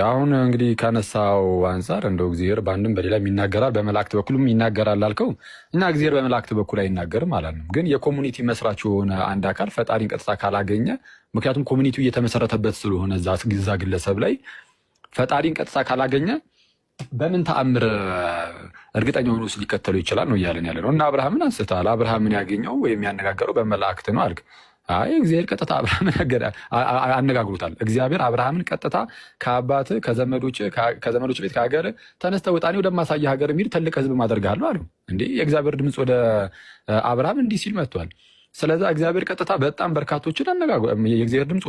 አሁን እንግዲህ ካነሳው አንጻር እንደው እግዚአብሔር በአንድም በሌላ ይናገራል፣ በመላእክት በኩልም ይናገራል አልከው እና እግዚአብሔር በመላእክት በኩል አይናገርም አላልንም። ግን የኮሚኒቲ መስራች የሆነ አንድ አካል ፈጣሪን ቀጥታ ካላገኘ፣ ምክንያቱም ኮሚኒቲው እየተመሰረተበት ስለሆነ እዛ ግለሰብ ላይ ፈጣሪን ቀጥታ ካላገኘ በምን ተአምር እርግጠኛ ሆኖ ሊከተሉ ይችላል ነው እያለን ያለ ነው። እና አብርሃምን አንስተሃል። አብርሃምን ያገኘው ወይም ያነጋገረው በመላእክት ነው አልክ። አይ እግዚአብሔር ቀጥታ አብርሃምን አነጋግሮታል። እግዚአብሔር አብርሃምን ቀጥታ ከአባት ከዘመዶች ቤት ከሀገር ተነስተህ ውጣ፣ እኔ ወደማሳየህ ሀገር የሚሄድ ትልቅ ሕዝብ አደርግሃለሁ አለው። እንዴ የእግዚአብሔር ድምፅ ወደ አብርሃም እንዲህ ሲል መጥቷል። ስለዛ እግዚአብሔር ቀጥታ በጣም በርካቶችን የእግዚአብሔር ድምፅ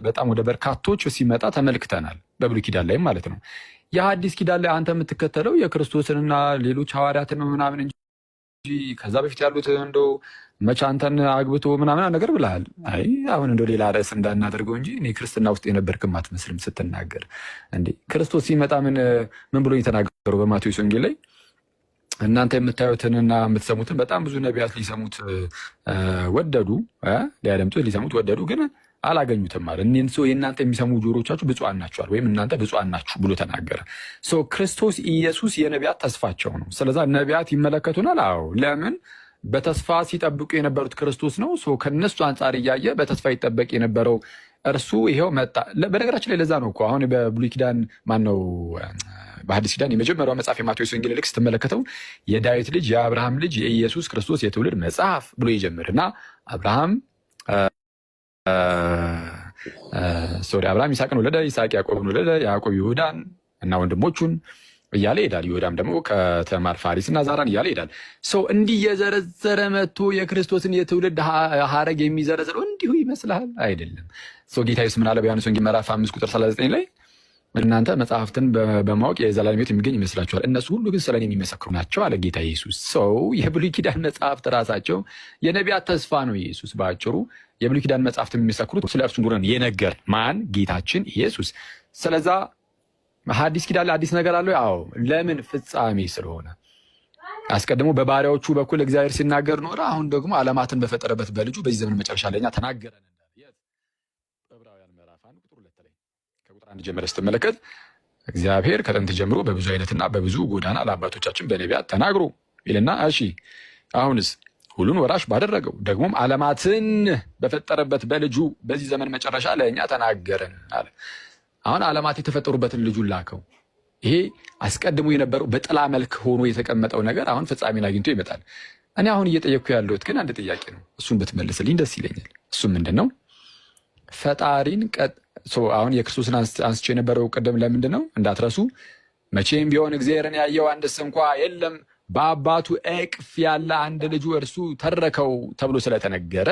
በጣም ወደ በርካቶች ሲመጣ ተመልክተናል፣ በብሉይ ኪዳን ላይም ማለት ነው። የሐዲስ ኪዳን ላይ አንተ የምትከተለው የክርስቶስንና ሌሎች ሐዋርያትን ምናምን እንጂ ከዛ በፊት ያሉት እንደው መቼ አንተን አግብቶ ምናምን ነገር ብለሃል። አይ አሁን እንደው ሌላ ርዕስ እንዳናደርገው እንጂ እኔ ክርስትና ውስጥ የነበርክም አትመስልም ስትናገር። እንዴ ክርስቶስ ሲመጣ ምን ብሎ የተናገረው በማቴዎስ ወንጌል ላይ እናንተ የምታዩትንና የምትሰሙትን በጣም ብዙ ነቢያት ሊሰሙት ወደዱ፣ ሊያደምጡት ሊሰሙት ወደዱ፣ ግን አላገኙትም ማለት እኔን ሰው የእናንተ የሚሰሙ ጆሮቻችሁ ብፁዓን ናችኋል ወይም እናንተ ብፁዓን ናችሁ ብሎ ተናገረ። ክርስቶስ ኢየሱስ የነቢያት ተስፋቸው ነው። ስለዛ ነቢያት ይመለከቱናል። አዎ ለምን? በተስፋ ሲጠብቁ የነበሩት ክርስቶስ ነው። ከነሱ አንጻር እያየ በተስፋ ይጠበቅ የነበረው እርሱ ይሄው መጣ። በነገራችን ላይ ለዛ ነው እኮ አሁን በብሉይ ኪዳን ማነው በሐዲስ ኪዳን የመጀመሪያው መጽሐፍ የማቴዎስ ወንጌል ልክ ስትመለከተው የዳዊት ልጅ የአብርሃም ልጅ የኢየሱስ ክርስቶስ የትውልድ መጽሐፍ ብሎ ይጀምርና አብርሃም ይስሐቅን ወለደ፣ ይስሐቅ ያዕቆብን ወለደ፣ ያዕቆብ ይሁዳን እና ወንድሞቹን እያለ ይሄዳል። ይሁዳም ደግሞ ከተማር ፋሪስና ዛራን እያለ ይሄዳል። እንዲህ የዘረዘረ መጥቶ የክርስቶስን የትውልድ ሀረግ የሚዘረዝረው እንዲሁ ይመስልሃል? አይደለም። ጌታ ኢየሱስ ምን አለ? በዮሐንስ ወንጌል ምዕራፍ 5 ቁጥር 39 ላይ እናንተ መጽሐፍትን በማወቅ የዘላለም ሕይወት የሚገኝ ይመስላችኋል፣ እነሱ ሁሉ ግን ስለኔ የሚመሰክሩ ናቸው አለ ጌታ ኢየሱስ። የብሉይ ኪዳን መጽሐፍት ራሳቸው የነቢያት ተስፋ ነው። ኢየሱስ በአጭሩ የብሉይ ኪዳን መጽሐፍት የሚመሰክሩት ስለ እርሱ እንደሆነ የነገር ማን? ጌታችን ኢየሱስ። ስለዛ ሐዲስ ኪዳን ላይ አዲስ ነገር አለው። አዎ ለምን? ፍጻሜ ስለሆነ አስቀድሞ በባሪያዎቹ በኩል እግዚአብሔር ሲናገር ኖረ። አሁን ደግሞ ዓለማትን በፈጠረበት በልጁ በዚህ ዘመን መጨረሻ ለኛ ተናገረን። ዕብራውያን ምዕራፍ 1 ቁጥር 2 ላይ ከቁጥር 1 ጀምረህ ስትመለከት እግዚአብሔር ከጥንት ጀምሮ በብዙ አይነትና በብዙ ጎዳና ለአባቶቻችን በነቢያት ተናግሮ ይልና እሺ አሁንስ ሁሉን ወራሽ ባደረገው ደግሞም ዓለማትን በፈጠረበት በልጁ በዚህ ዘመን መጨረሻ ለእኛ ተናገረን አለ። አሁን ዓለማት የተፈጠሩበትን ልጁን ላከው። ይሄ አስቀድሞ የነበረው በጥላ መልክ ሆኖ የተቀመጠው ነገር አሁን ፍጻሜን አግኝቶ ይመጣል። እኔ አሁን እየጠየቅኩ ያለሁት ግን አንድ ጥያቄ ነው። እሱን ብትመልስልኝ ደስ ይለኛል። እሱም ምንድን ነው? ፈጣሪን አሁን የክርስቶስን አንስቼ የነበረው ቅድም ለምንድን ነው እንዳትረሱ፣ መቼም ቢሆን እግዚአብሔርን ያየው አንድስ እንኳ የለም፣ በአባቱ እቅፍ ያለ አንድ ልጁ እርሱ ተረከው ተብሎ ስለተነገረ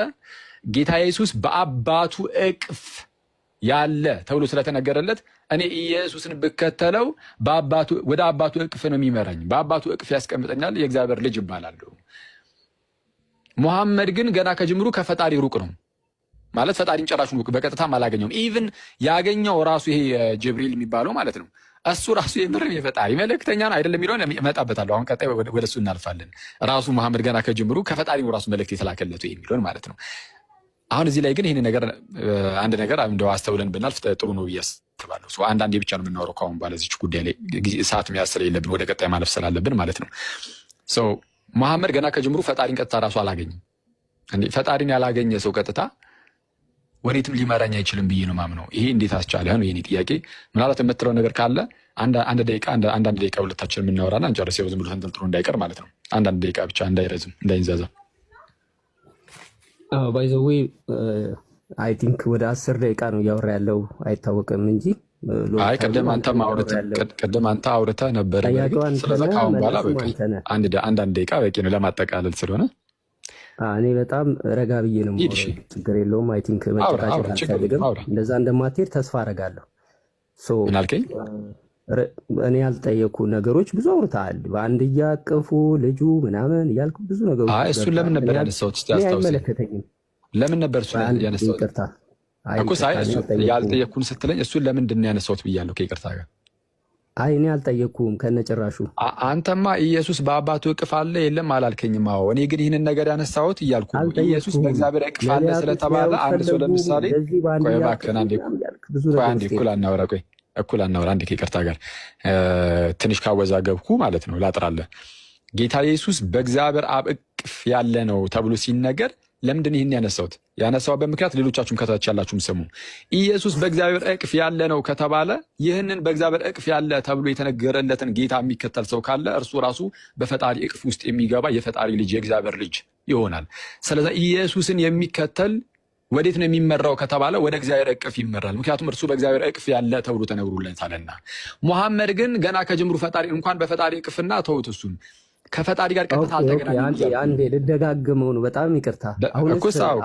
ጌታ ኢየሱስ በአባቱ እቅፍ ያለ ተብሎ ስለተነገረለት እኔ ኢየሱስን ብከተለው ወደ አባቱ እቅፍ ነው የሚመራኝ፣ በአባቱ እቅፍ ያስቀምጠኛል፣ የእግዚአብሔር ልጅ ይባላለሁ። ሙሐመድ ግን ገና ከጅምሩ ከፈጣሪ ሩቅ ነው ማለት ፈጣሪን ጨራሽ ሩቅ በቀጥታም አላገኘውም። ኢቭን ያገኘው ራሱ ይሄ ጅብሪል የሚባለው ማለት ነው እሱ ራሱ የምርም የፈጣሪ መልእክተኛ ነው አይደለም የሚለውን እመጣበታለሁ። አሁን ቀጣይ ወደ እሱ እናልፋለን። ራሱ ሙሐመድ ገና ከጅምሩ ከፈጣሪ ራሱ መልእክት የተላከለቱ የሚለውን ማለት ነው። አሁን እዚህ ላይ ግን ይህን ነገር አንድ ነገር እንደው አስተውለን ብናልፍ ጥሩ ነው ብዬ አስባለሁ። አንዳንዴ ብቻ ነው የምናወራው ከአሁን በኋላ እዚች ጉዳይ ላይ ሰዓት መያዝ ስለሌለብን ወደ ቀጣይ ማለፍ ስላለብን ማለት ነው። ሙሐመድ ገና ከጅምሩ ፈጣሪን ቀጥታ ራሱ አላገኝም። ፈጣሪን ያላገኘ ሰው ቀጥታ ወዴትም ሊመራኝ አይችልም ብዬ ነው ማምነው። ይሄ እንዴት አስቻለህ ነው የኔ ጥያቄ። ምናልባት የምትለው ነገር ካለ አንዳንድ ደቂቃ ሁለታችን የምናወራና እንጨርስ። ዝም ብሎ ተንጠልጥሎ እንዳይቀር ማለት ነው። አንዳንድ ደቂቃ ብቻ እንዳይረዝም እንዳይንዛዛ። ባይ ዘ ዌይ አይ ቲንክ ወደ 10 ደቂቃ ነው እያወራ ያለው አይታወቅም እንጂ ቅድም አንተ አውርተህ ነበር። ስለዛ ከአሁን በኋላ በቃ አንዳንድ ደቂቃ በቂ ነው ለማጠቃለል ስለሆነ እኔ በጣም ረጋ ብዬ ነው። ችግር የለውም። አይ ቲንክ መጨቃጨቅ አልፈልግም። እንደዛ እንደማትሄድ ተስፋ አደርጋለሁ። ምን አልከኝ? እኔ ያልጠየኩ ነገሮች ብዙ አውርተሃል። በአንድ እያቀፉ ልጁ ምናምን እያልኩ ብዙ ነገሮች እሱን ለምን ነበር ያነሳሁት? አይመለከተኝም። ለምን ነበር እሱን ያነሳሁት? እኮ ያልጠየኩን ስትለኝ እሱን ለምንድን ነው ያነሳሁት ብያለሁ ከይቅርታ ጋር። አይ እኔ አልጠየኩም ከነጭራሹ። አንተማ ኢየሱስ በአባቱ እቅፍ አለ የለም አላልከኝም። አዎ እኔ ግን ይህንን ነገር ያነሳሁት እያልኩ ኢየሱስ በእግዚአብሔር እቅፍ አለ ስለተባለ አንድ ሰው ለምሳሌ ቆይ እባክህን አንዴ እኩል አናወራ። ቆይ እኩል አናወራ። አንዴ ከይቅርታ ጋር ትንሽ ካወዛገብኩ ማለት ነው ላጥራለህ። ጌታ ኢየሱስ በእግዚአብሔር አብ እቅፍ ያለ ነው ተብሎ ሲነገር ለምንድን ይህን ያነሳሁት? ያነሳሁበት ምክንያት ሌሎቻችሁም ከታች ያላችሁም ስሙ። ኢየሱስ በእግዚአብሔር እቅፍ ያለ ነው ከተባለ ይህንን በእግዚአብሔር እቅፍ ያለ ተብሎ የተነገረለትን ጌታ የሚከተል ሰው ካለ እርሱ ራሱ በፈጣሪ እቅፍ ውስጥ የሚገባ የፈጣሪ ልጅ የእግዚአብሔር ልጅ ይሆናል። ስለዚህ ኢየሱስን የሚከተል ወዴት ነው የሚመራው ከተባለ ወደ እግዚአብሔር እቅፍ ይመራል። ምክንያቱም እርሱ በእግዚአብሔር እቅፍ ያለ ተብሎ ተነግሮለታልና። ሙሐመድ ግን ገና ከጅምሩ ፈጣሪ እንኳን በፈጣሪ እቅፍና ተውት እሱን ከፈጣሪ ጋር ቀጥታ አልተገናኘም። አንዴ ልደጋግመው ነው፣ በጣም ይቅርታ። አሁን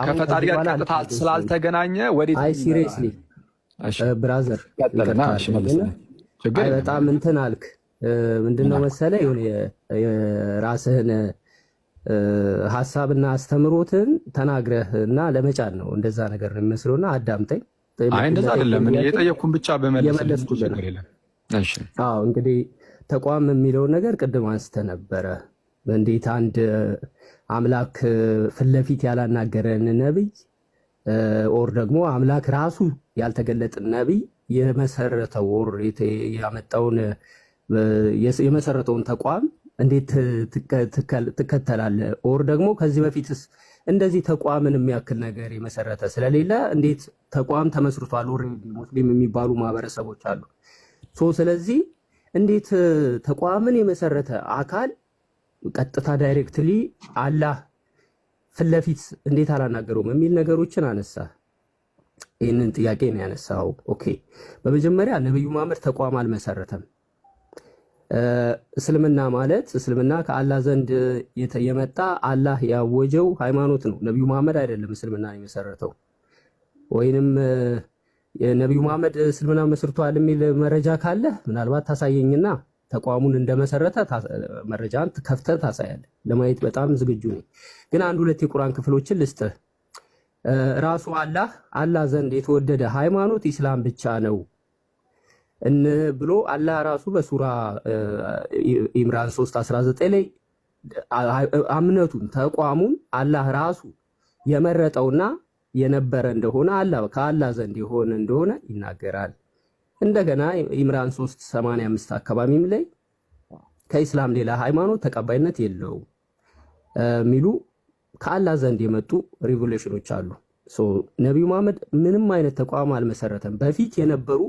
ከፈጣሪ ጋር ቀጥታ ስላልተገናኘ ወዴት? አይ ሲሪየስሊ ብራዘር በጣም እንትን አልክ። ምንድነው መሰለህ የሆነ የራስህን ሐሳብና አስተምሮትን ተናግረህ እና ለመጫን ነው እንደዛ ነገር ነው የሚመስለውና አዳምጠኝ። አይ እንደዛ አይደለም። እኔ የጠየቅኩን ብቻ በመለስ ነገር የለም። እሺ አዎ እንግዲህ ተቋም የሚለውን ነገር ቅድም አንስተህ ነበረ። እንዴት አንድ አምላክ ፊት ለፊት ያላናገረን ነብይ ኦር ደግሞ አምላክ ራሱ ያልተገለጠን ነብይ የመሰረተው ኦር ያመጣውን የመሰረተውን ተቋም እንዴት ትከተላለህ? ኦር ደግሞ ከዚህ በፊትስ እንደዚህ ተቋምን የሚያክል ነገር የመሰረተ ስለሌለ እንዴት ተቋም ተመስርቷል? ኦልሬዲ ሙስሊም የሚባሉ ማህበረሰቦች አሉ። ስለዚህ እንዴት ተቋምን የመሰረተ አካል ቀጥታ ዳይሬክትሊ አላህ ፊት ለፊት እንዴት አላናገረውም የሚል ነገሮችን አነሳ። ይህንን ጥያቄ ነው ያነሳው። ኦኬ፣ በመጀመሪያ ነብዩ መሐመድ ተቋም አልመሰረተም። እስልምና ማለት እስልምና ከአላህ ዘንድ የመጣ አላህ ያወጀው ሃይማኖት ነው። ነብዩ መሐመድ አይደለም እስልምናን የመሰረተው። ወይንም የነብዩ መሐመድ እስልምና መስርቷል የሚል መረጃ ካለ ምናልባት ታሳየኝና ተቋሙን እንደመሰረተ መረጃን ከፍተህ ታሳያለህ። ለማየት በጣም ዝግጁ ነኝ። ግን አንድ ሁለት የቁርአን ክፍሎችን ልስጥህ። ራሱ አላህ ዘንድ የተወደደ ሃይማኖት ኢስላም ብቻ ነው ብሎ አላህ ራሱ በሱራ ኢምራን 3:19 ላይ እምነቱን ተቋሙን አላህ ራሱ የመረጠውና የነበረ እንደሆነ ከአላህ ዘንድ የሆነ እንደሆነ ይናገራል። እንደገና ኢምራን 3:85 አካባቢም ላይ ከኢስላም ሌላ ሃይማኖት ተቀባይነት የለውም ሚሉ ከአላህ ዘንድ የመጡ ሪቮሉሽኖች አሉ። ነብዩ መሐመድ ምንም አይነት ተቋም አልመሰረተም። በፊት የነበሩ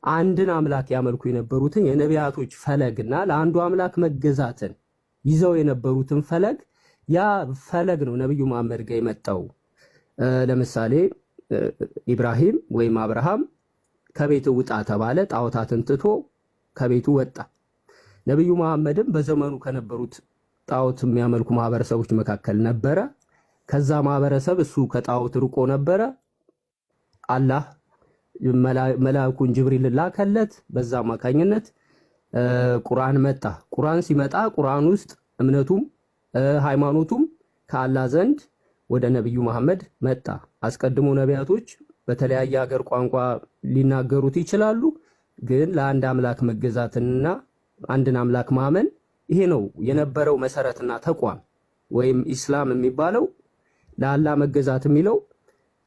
አንድን አምላክ ያመልኩ የነበሩትን የነቢያቶች ፈለግና ለአንዱ አምላክ መገዛትን ይዘው የነበሩትን ፈለግ ያ ፈለግ ነው ነብዩ መሐመድ ጋር የመጣው። ለምሳሌ ኢብራሂም ወይም አብርሃም ከቤቱ ውጣ ተባለ። ጣዖታትን ትቶ ከቤቱ ወጣ። ነብዩ መሐመድም በዘመኑ ከነበሩት ጣዖት የሚያመልኩ ማህበረሰቦች መካከል ነበረ። ከዛ ማህበረሰብ እሱ ከጣዖት ርቆ ነበረ። አላህ መልአኩን ጅብሪል ላከለት። በዛ አማካኝነት ቁርአን መጣ። ቁርአን ሲመጣ ቁርአን ውስጥ እምነቱም ሃይማኖቱም ከአላህ ዘንድ ወደ ነብዩ መሐመድ መጣ። አስቀድሞ ነቢያቶች በተለያየ ሀገር ቋንቋ ሊናገሩት ይችላሉ። ግን ለአንድ አምላክ መገዛትና አንድን አምላክ ማመን ይሄ ነው የነበረው መሰረትና ተቋም ወይም ኢስላም የሚባለው። ለአላህ መገዛት የሚለው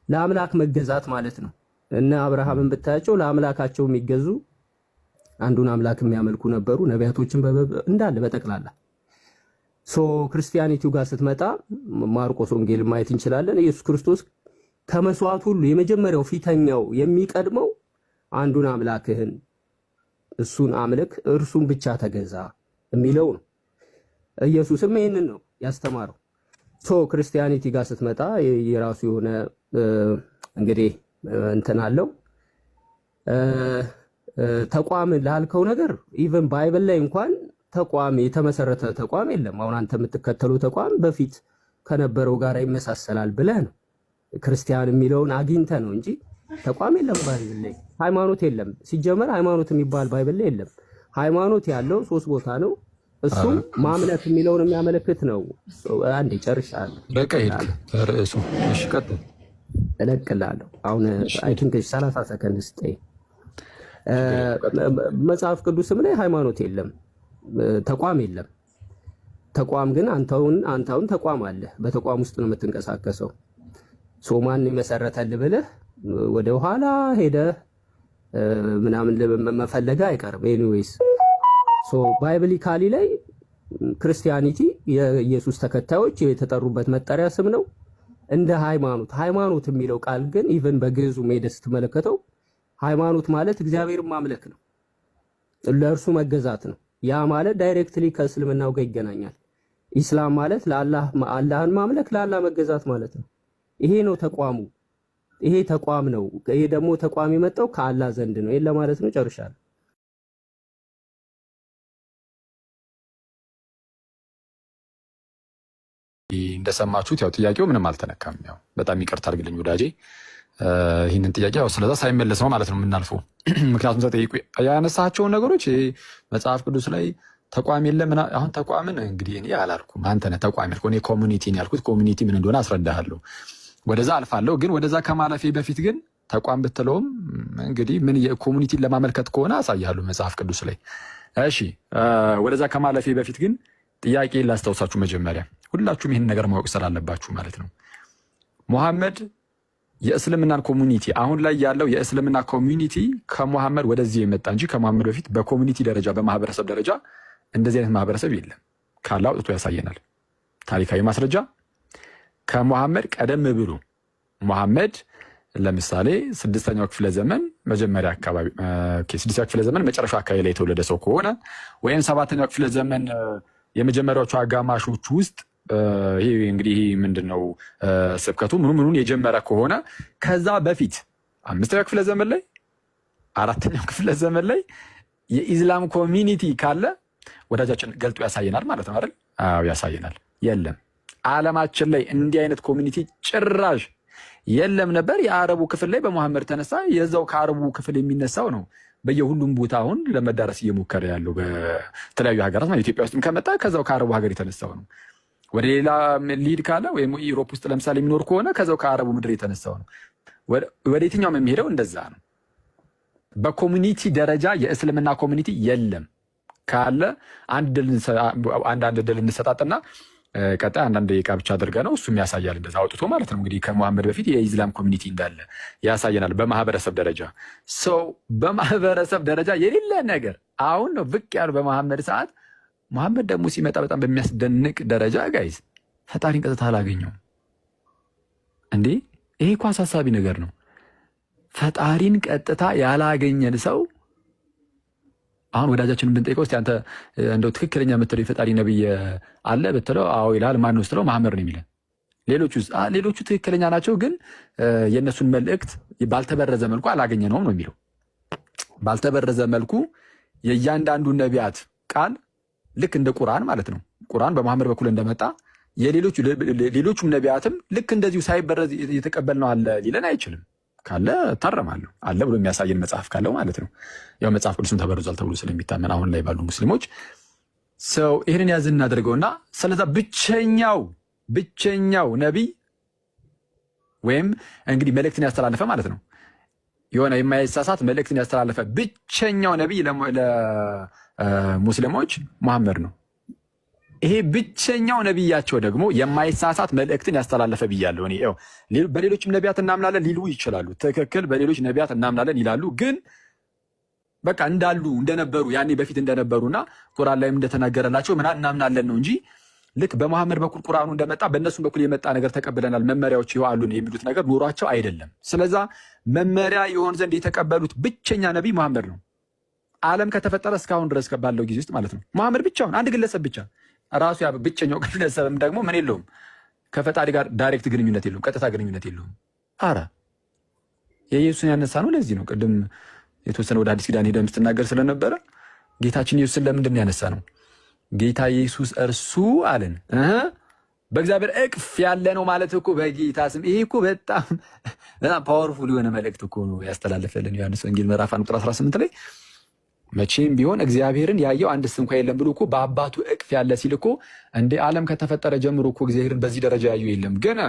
ለአምላክ መገዛት ማለት ነው። እነ አብርሃምን ብታያቸው ለአምላካቸው የሚገዙ አንዱን አምላክ የሚያመልኩ ነበሩ። ነቢያቶችን እንዳለ በጠቅላላ ክርስቲያኒቲው ጋር ስትመጣ ማርቆስ ወንጌል ማየት እንችላለን። ኢየሱስ ክርስቶስ ከመስዋዕት ሁሉ የመጀመሪያው ፊተኛው የሚቀድመው አንዱን አምላክህን እሱን አምልክ እርሱን ብቻ ተገዛ የሚለው ነው። ኢየሱስም ይህንን ነው ያስተማረው። ክርስቲያኒቲ ጋር ስትመጣ የራሱ የሆነ እንግዲህ እንትን አለው። ተቋም ላልከው ነገር ኢቨን ባይብል ላይ እንኳን ተቋም የተመሰረተ ተቋም የለም። አሁን አንተ የምትከተለው ተቋም በፊት ከነበረው ጋር ይመሳሰላል ብለህ ነው ክርስቲያን የሚለውን አግኝተህ ነው እንጂ ተቋም የለም ባይብል ላይ። ሃይማኖት የለም ሲጀመር። ሃይማኖት የሚባል ባይብል ላይ የለም። ሃይማኖት ያለው 3 ቦታ ነው። እሱም ማምለክ የሚለውን የሚያመለክት ነው። አንዴ ጨርሻለሁ። በቃ ሄድክ ርዕሱ። እሺ ቀጥል። እለቅልሃለሁ አሁን አይ ቲንክ 30 ሰከንድ ስጠኝ። መጽሐፍ ቅዱስም ላይ ሃይማኖት የለም፣ ተቋም የለም። ተቋም ግን አንተውን ተቋም አለ። በተቋም ውስጥ ነው የምትንቀሳቀሰው። ማን የመሰረተልህ ብለህ ወደ ኋላ ሄደህ ምናምን መፈለገ አይቀርም። ኤኒዌይስ ባይብሊካሊ ላይ ክርስቲያኒቲ የኢየሱስ ተከታዮች የተጠሩበት መጠሪያ ስም ነው። እንደ ሃይማኖት የሚለው ቃል ግን ኢቭን በግዕዙ ሄደህ ስትመለከተው ሃይማኖት ማለት እግዚአብሔርን ማምለክ ነው፣ ለእርሱ መገዛት ነው። ያ ማለት ዳይሬክትሊ ከእስልምናው ጋር ይገናኛል። ኢስላም ማለት አላህን ማምለክ፣ ለአላህ መገዛት ማለት ነው። ይሄ ነው ተቋሙ። ይሄ ተቋም ነው። ይሄ ደግሞ ተቋም የመጣው ከአላህ ዘንድ ነው። ይሄን ለማለት ነው። ጨርሻለሁ። እንደሰማችሁት ያው ጥያቄው ምንም አልተነካም። ያው በጣም ይቅርታ አድርግልኝ ወዳጄ፣ ይህንን ጥያቄ ያው ስለዛ ሳይመለስ ነው ማለት ነው የምናልፈው። ምክንያቱም ተጠይቁ ያነሳቸውን ነገሮች መጽሐፍ ቅዱስ ላይ ተቋም የለም። አሁን ተቋምን እንግዲህ እኔ አላልኩም፣ አንተ ነህ ተቋም ያልኩህ። እኔ ኮሚኒቲን ያልኩት ኮሚኒቲ ምን እንደሆነ አስረዳሃለሁ። ወደዛ አልፋለሁ። ግን ወደዛ ከማለፌ በፊት ግን ተቋም ብትለውም እንግዲህ ምን የኮሚኒቲን ለማመልከት ከሆነ አሳያለሁ መጽሐፍ ቅዱስ ላይ። እሺ ወደዛ ከማለፌ በፊት ግን ጥያቄ ላስታውሳችሁ። መጀመሪያ ሁላችሁም ይህን ነገር ማወቅ ስላለባችሁ ማለት ነው። ሙሐመድ የእስልምናን ኮሚኒቲ አሁን ላይ ያለው የእስልምና ኮሚኒቲ ከሙሐመድ ወደዚህ የመጣ እንጂ ከሙሐመድ በፊት በኮሚኒቲ ደረጃ በማህበረሰብ ደረጃ እንደዚህ አይነት ማህበረሰብ የለም። ካለ አውጥቶ ያሳየናል። ታሪካዊ ማስረጃ ከሙሐመድ ቀደም ብሎ ሙሐመድ ለምሳሌ 6ኛው ክፍለ ዘመን መጀመሪያ አካባቢ 6ኛው ክፍለ ዘመን መጨረሻ አካባቢ ላይ የተወለደ ሰው ከሆነ ወይም 7ኛው ክፍለ ዘመን የመጀመሪያዎቹ አጋማሾች ውስጥ ይሄ እንግዲህ ምንድነው ስብከቱ ምኑን የጀመረ ከሆነ ከዛ በፊት 5ኛው ክፍለ ዘመን ላይ 4ኛው ክፍለ ዘመን ላይ የኢስላም ኮሚኒቲ ካለ ወዳጃችን ገልጦ ያሳየናል ማለት ነው አይደል? አዎ ያሳየናል። የለም ዓለማችን ላይ እንዲህ አይነት ኮሚኒቲ ጭራሽ የለም ነበር። የአረቡ ክፍል ላይ በሙሐመድ ተነሳ። የዛው ከአረቡ ክፍል የሚነሳው ነው በየሁሉም ቦታ አሁን ለመዳረስ እየሞከረ ያለው በተለያዩ ሀገራት ማለት ኢትዮጵያ ውስጥም ከመጣ ከዛው ከአረቡ ሀገር የተነሳው ነው። ወደ ሌላ ሊድ ካለ ወይም ዩሮፕ ውስጥ ለምሳሌ የሚኖር ከሆነ ከዛው ከአረቡ ምድር የተነሳው ነው። ወደ የትኛውም የሚሄደው እንደዛ ነው። በኮሚኒቲ ደረጃ የእስልምና ኮሚኒቲ የለም። ካለ አንድ ድል እንሰጣጥና ቀጣይ አንዳንድ ደቂቃ ብቻ አድርገ ነው እሱም ያሳያል። እንደዛ አውጥቶ ማለት ነው እንግዲህ ከሙሐመድ በፊት የኢስላም ኮሚኒቲ እንዳለ ያሳየናል። በማህበረሰብ ደረጃ ሰው በማህበረሰብ ደረጃ የሌለ ነገር አሁን ነው ብቅ ያሉ በመሐመድ ሰዓት። መሐመድ ደግሞ ሲመጣ በጣም በሚያስደንቅ ደረጃ ጋይዝ ፈጣሪን ቀጥታ አላገኘውም እንዴ! ይሄ እኮ አሳሳቢ ነገር ነው። ፈጣሪን ቀጥታ ያላገኘን ሰው አሁን ወዳጃችንን ብንጠይቀው እስቲ አንተ እንደው ትክክለኛ የምትለው የፈጣሪ ነብይ አለ ብትለው አዎ ይላል። ማን ነው ስትለው መሐመድ ነው የሚለን። ሌሎቹ ትክክለኛ ናቸው፣ ግን የእነሱን መልእክት ባልተበረዘ መልኩ አላገኘነውም ነው የሚለው። ባልተበረዘ መልኩ የእያንዳንዱ ነቢያት ቃል ልክ እንደ ቁርአን ማለት ነው። ቁርአን በመሐመድ በኩል እንደመጣ ሌሎቹም ነቢያትም ልክ እንደዚሁ ሳይበረዝ የተቀበልነው አለ ሊለን አይችልም። ካለ ታረማለሁ አለ ብሎ የሚያሳየን መጽሐፍ ካለው ማለት ነው። ያው መጽሐፍ ቅዱስም ተበርዟል ተብሎ ስለሚታመን አሁን ላይ ባሉ ሙስሊሞች ሰው ይህንን ያዝ እናደርገውና ስለዛ ብቸኛው ነቢይ ወይም እንግዲህ መልእክትን ያስተላለፈ ማለት ነው የሆነ የማይሳሳት መልእክትን ያስተላለፈ ብቸኛው ነቢይ ለሙስሊሞች መሐመድ ነው። ይሄ ብቸኛው ነቢያቸው ደግሞ የማይሳሳት መልእክትን ያስተላለፈ ብያለሁ እኔ። በሌሎችም ነቢያት እናምናለን ሊሉ ይችላሉ። ትክክል፣ በሌሎች ነቢያት እናምናለን ይላሉ። ግን በቃ እንዳሉ እንደነበሩ ያኔ በፊት እንደነበሩና ቁርአን ላይም እንደተናገረላቸው እናምናለን ነው እንጂ ልክ በመሐመድ በኩል ቁርአኑ እንደመጣ በእነሱም በኩል የመጣ ነገር ተቀብለናል መመሪያዎች ይዋሉን የሚሉት ነገር ኑሯቸው አይደለም። ስለዛ መመሪያ ይሆን ዘንድ የተቀበሉት ብቸኛ ነቢይ መሐመድ ነው። ዓለም ከተፈጠረ እስካሁን ድረስ ባለው ጊዜ ውስጥ ማለት ነው። መሐመድ ብቻውን አንድ ግለሰብ ብቻ ራሱ ያ ብቸኛው ግለሰብም ደግሞ ምን የለውም ከፈጣሪ ጋር ዳይሬክት ግንኙነት የለውም፣ ቀጥታ ግንኙነት የለውም። አረ የኢየሱስን ያነሳ ነው። ለዚህ ነው ቅድም የተወሰነ ወደ አዲስ ኪዳን ሄደን ስትናገር ስለነበረ ጌታችን ኢየሱስን ለምንድን ያነሳ ነው? ጌታ ኢየሱስ እርሱ አለን በእግዚአብሔር እቅፍ ያለ ነው ማለት እኮ በጌታ ስም። ይሄ እኮ በጣም ፓወርፉል የሆነ መልእክት እኮ ነው ያስተላለፈልን ዮሐንስ ወንጌል ምዕራፍ 1 ቁጥር 18 ላይ መቼም ቢሆን እግዚአብሔርን ያየው አንድስ እንኳ የለም ብሎ እኮ በአባቱ እቅፍ ያለ ሲል እኮ እንደ ዓለም ከተፈጠረ ጀምሮ እኮ እግዚአብሔርን በዚህ ደረጃ ያየው የለም። ግን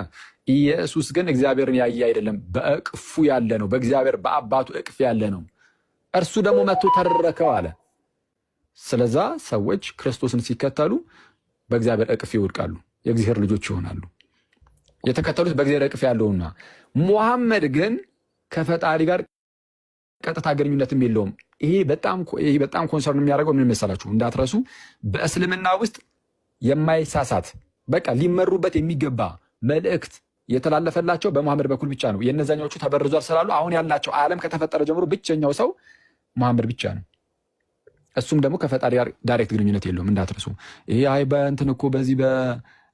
ኢየሱስ ግን እግዚአብሔርን ያየ አይደለም፣ በእቅፉ ያለ ነው፣ በእግዚአብሔር በአባቱ እቅፍ ያለ ነው። እርሱ ደግሞ መጥቶ ተረከው አለ። ስለዛ ሰዎች ክርስቶስን ሲከተሉ በእግዚአብሔር እቅፍ ይወድቃሉ፣ የእግዚአብሔር ልጆች ይሆናሉ። የተከተሉት በእግዚአብሔር እቅፍ ያለውና ሙሐመድ ግን ከፈጣሪ ጋር ቀጥታ ግንኙነትም የለውም። ይሄ በጣም ኮንሰርን የሚያደርገው ምን መሰላችሁ? እንዳትረሱ፣ በእስልምና ውስጥ የማይሳሳት በቃ ሊመሩበት የሚገባ መልእክት የተላለፈላቸው በመሐመድ በኩል ብቻ ነው። የእነዛኛዎቹ ተበርዟል ስላሉ አሁን ያላቸው ዓለም ከተፈጠረ ጀምሮ ብቸኛው ሰው መሐመድ ብቻ ነው። እሱም ደግሞ ከፈጣሪ ዳይሬክት ግንኙነት የለውም እንዳትረሱ። ይሄ አይ በእንትን እኮ በዚህ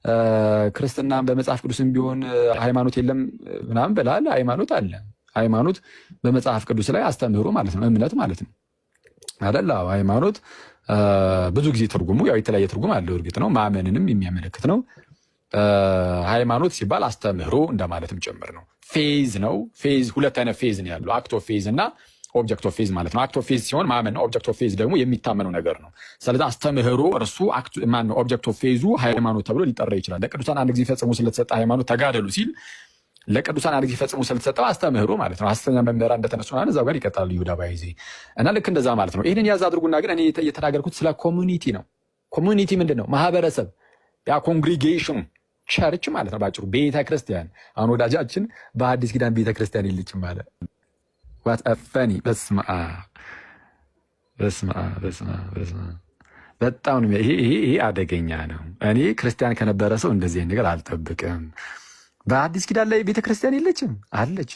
በክርስትና በመጽሐፍ ቅዱስም ቢሆን ሃይማኖት የለም ምናምን ብላል። ሃይማኖት አለ። ሃይማኖት በመጽሐፍ ቅዱስ ላይ አስተምህሮ ማለት ነው፣ እምነት ማለት ነው አይደል? ሃይማኖት ብዙ ጊዜ ትርጉሙ ያው የተለያየ ትርጉም አለው። እርግጥ ነው ማመንንም የሚያመለክት ነው። ሃይማኖት ሲባል አስተምህሮ እንደማለትም ጭምር ነው። ፌዝ ነው። ፌዝ ሁለት አይነት ፌዝ ነው ያለው፣ አክት ኦፍ ፌዝ እና ኦብጀክት ኦፍ ፌዝ ማለት ነው። አክት ኦፍ ፌዝ ሲሆን ማመን ነው። ኦብጀክት ኦፍ ፌዝ ደግሞ የሚታመነው ነገር ነው። ስለዚህ አስተምህሮ እርሱ ማነው ኦብጀክት ኦፍ ፌዙ ሃይማኖት ተብሎ ሊጠራ ይችላል። ለቅዱሳን አንድ ጊዜ ፈጽሞ ስለተሰጠ ሃይማኖት ተጋደሉ ሲል ለቅዱሳን አንድ ጊዜ ፈጽሞ ስለተሰጠው አስተምህሮ ማለት ነው። ሐሰተኛ መምህራን እንደተነሱ ማለት እዛው ጋር ይቀጥላል ይሁዳ ባይዜ እና ልክ እንደዛ ማለት ነው። ይህንን ያዝ አድርጉና ግን እኔ የተናገርኩት ስለ ኮሚኒቲ ነው። ኮሚኒቲ ምንድን ነው? ማህበረሰብ፣ ያ ኮንግሪጌሽኑ ቸርች ማለት ነው ባጭሩ፣ ቤተ ክርስቲያን። አሁን ወዳጃችን በአዲስ ኪዳን ቤተ ክርስቲያን የለችም ማለት ዋት አፈኒ። በስመ አብ በጣም ነው ይሄ አደገኛ ነው። እኔ ክርስቲያን ከነበረ ሰው እንደዚህ ነገር አልጠብቅም። በአዲስ ኪዳን ላይ ቤተክርስቲያን የለችም አለች።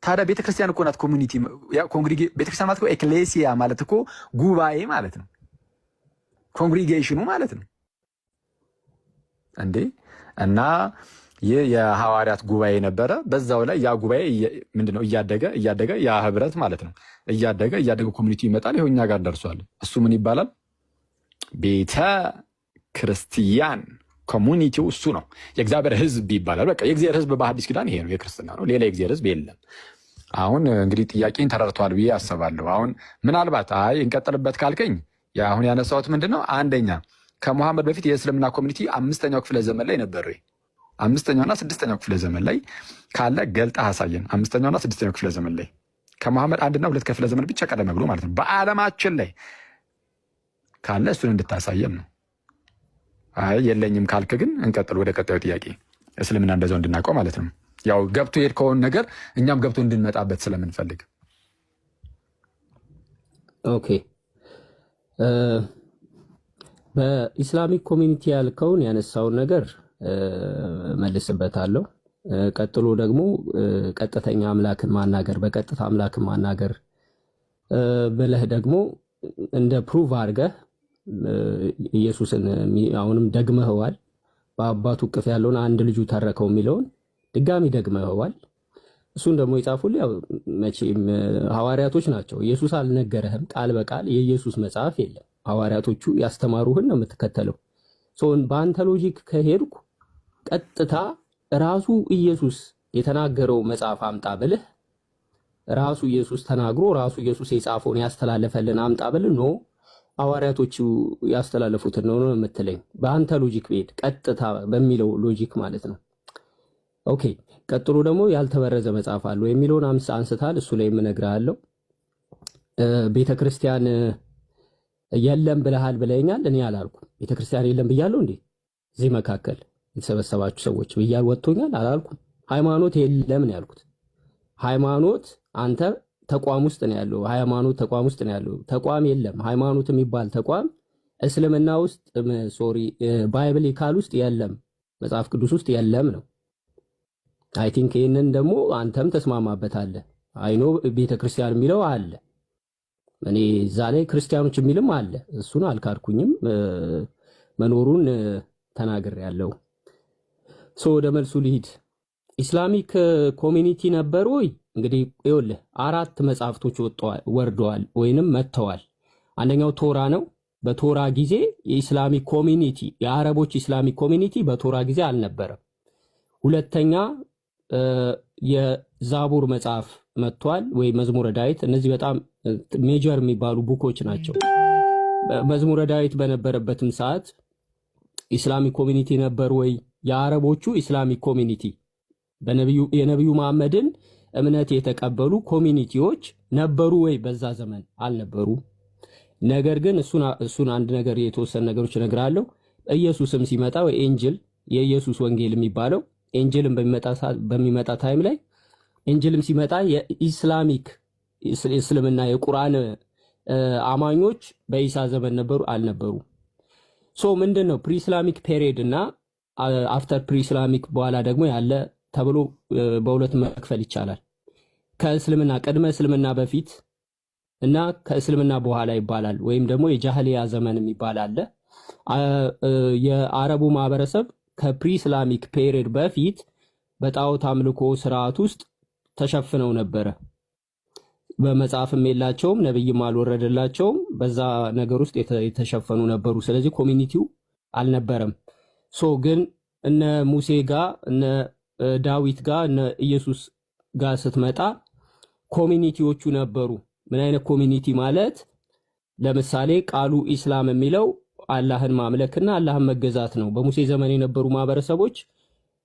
ታዲያ ቤተክርስቲያን እኮ ናት ኮሚኒቲ። ቤተክርስቲያን ማለት ኤክሌሲያ ማለት እኮ ጉባኤ ማለት ነው። ኮንግሪጌሽኑ ማለት ነው እንዴ። እና ይህ የሐዋርያት ጉባኤ ነበረ። በዛው ላይ ያ ጉባኤ ምንድነው እያደገ ያ ህብረት ማለት ነው እያደገ ኮሚኒቲ ይመጣል። ይኸው እኛ ጋር ደርሷል። እሱ ምን ይባላል? ቤተ ክርስቲያን ኮሚኒቲው እሱ ነው። የእግዚአብሔር ህዝብ ይባላል። በቃ የእግዚአብሔር ህዝብ በአዲስ ኪዳን ይሄ ነው፣ የክርስትና ነው። ሌላ የእግዚአብሔር ህዝብ የለም። አሁን እንግዲህ ጥያቄን ተረድቷል ብዬ አስባለሁ። አሁን ምናልባት አይ እንቀጥልበት ካልከኝ አሁን ያነሳሁት ምንድነው፣ አንደኛ ከሙሐመድ በፊት የእስልምና ኮሚኒቲ 5ኛው ክፍለ ዘመን ላይ ነበር ወይ? 5ኛውና 6ኛው ክፍለ ዘመን ላይ ካለ ገልጠህ አሳየን። 5ኛውና 6ኛው ክፍለ ዘመን ላይ ከሙሐመድ 1 እና 2 ክፍለ ዘመን ብቻ ቀደም ብሎ ማለት ነው በዓለማችን ላይ ካለ እሱን እንድታሳየን ነው። አይ የለኝም ካልክ ግን እንቀጥል ወደ ቀጣዩ ጥያቄ። እስልምና እንደዛው እንድናውቀው ማለት ነው። ያው ገብቶ የሄድከውን ነገር እኛም ገብቶ እንድንመጣበት ስለምንፈልግ። ኦኬ በኢስላሚክ ኮሚኒቲ ያልከውን ያነሳውን ነገር መልስበታለሁ። ቀጥሎ ደግሞ ቀጥተኛ አምላክን ማናገር፣ በቀጥታ አምላክን ማናገር ብለህ ደግሞ እንደ ፕሩቭ አድርገህ ኢየሱስን አሁንም ደግመኸዋል። በአባቱ እቅፍ ያለውን አንድ ልጁ ተረከው የሚለውን ድጋሚ ደግመኸዋል። እሱን ደግሞ የጻፉልህ ያው መቼም ሐዋርያቶች ናቸው። ኢየሱስ አልነገረህም ቃል በቃል የኢየሱስ መጽሐፍ የለም። ሐዋርያቶቹ ያስተማሩህን ነው የምትከተለው። በአንተ ሎጂክ ከሄድኩ ቀጥታ ራሱ ኢየሱስ የተናገረው መጽሐፍ አምጣ ብልህ ራሱ ኢየሱስ ተናግሮ ራሱ ኢየሱስ የጻፈውን ያስተላለፈልን አምጣ ብልህ ኖ ሐዋርያቶቹ ያስተላለፉትን ነው የምትለኝ። በአንተ ሎጂክ ብሄድ ቀጥታ በሚለው ሎጂክ ማለት ነው። ኦኬ ቀጥሎ ደግሞ ያልተበረዘ መጽሐፍ አለው የሚለውን አንስታል። እሱ ላይ የምነግርሃለሁ። ቤተክርስቲያን የለም ብለሃል ብለኛል። እኔ አላልኩም። ቤተክርስቲያን የለም ብያለሁ እንዴ? እዚህ መካከል የተሰበሰባችሁ ሰዎች ብያል ወጥቶኛል አላልኩም። ሃይማኖት የለም ነው ያልኩት። ሃይማኖት አንተ ተቋም ውስጥ ነው ያለው። ሃይማኖት ተቋም ውስጥ ነው ያለው። ተቋም የለም። ሃይማኖት የሚባል ተቋም እስልምና ውስጥ ባይብሊካል ውስጥ የለም፣ መጽሐፍ ቅዱስ ውስጥ የለም ነው። አይ ቲንክ ይሄንን ደግሞ አንተም ተስማማበታለህ። አይኖ ቤተክርስቲያን የሚለው አለ፣ እኔ እዛ ላይ ክርስቲያኖች የሚልም አለ። እሱን አልካድኩኝም፣ መኖሩን ተናግሬያለሁ። ወደ መልሱ ልሂድ። ኢስላሚክ ኮሚኒቲ ነበር ወይ? እንግዲህ ይኸውልህ 4 መጽሐፍቶች ወርደዋል ወይንም መጥተዋል። አንደኛው ቶራ ነው። በቶራ ጊዜ የኢስላሚክ ኮሚኒቲ የአረቦች ኢስላሚክ ኮሚኒቲ በቶራ ጊዜ አልነበረም። ሁለተኛ የዛቡር መጽሐፍ መጥቷል ወይ መዝሙረ ዳዊት። እነዚህ በጣም ሜጀር የሚባሉ ቡኮች ናቸው። መዝሙረ ዳዊት በነበረበትም ሰዓት ኢስላሚክ ኮሚኒቲ ነበር ወይ? የአረቦቹ ኢስላሚክ ኮሚኒቲ የነቢዩ መሐመድን እምነት የተቀበሉ ኮሚኒቲዎች ነበሩ ወይ? በዛ ዘመን አልነበሩም። ነገር ግን እሱን አንድ ነገር የተወሰነ ነገሮች እነግራለሁ። ኢየሱስም ሲመጣ ወይ ኤንጅል የኢየሱስ ወንጌል የሚባለው ኤንጅልም በሚመጣ ታይም ላይ ኤንጅልም ሲመጣ የኢስላሚክ እስልምና የቁርአን አማኞች በኢሳ ዘመን ነበሩ አልነበሩ? ሶ ምንድነው ፕሪኢስላሚክ ፔሪየድ እና አፍተር ፕሪኢስላሚክ በኋላ ደግሞ ያለ ተብሎ በሁለት መክፈል ይቻላል። ከእስልምና ቅድመ እስልምና በፊት እና ከእስልምና በኋላ ይባላል። ወይም ደግሞ የጃህሊያ ዘመን የሚባል አለ። የአረቡ ማህበረሰብ ከፕሪኢስላሚክ ፔሪየድ በፊት በጣዖት አምልኮ ስርዓት ውስጥ ተሸፍነው ነበረ። በመጽሐፍም የላቸውም፣ ነብይም አልወረደላቸውም። በዛ ነገር ውስጥ የተሸፈኑ ነበሩ። ስለዚህ ኮሚኒቲው አልነበረም። ሶ ግን እነ ሙሴ ጋር እነ ዳዊት ጋር እነ ኢየሱስ ጋር ስትመጣ ኮሚኒቲዎቹ ነበሩ። ምን አይነት ኮሚኒቲ ማለት? ለምሳሌ ቃሉ ኢስላም የሚለው አላህን ማምለክና አላህን መገዛት ነው። በሙሴ ዘመን የነበሩ ማህበረሰቦች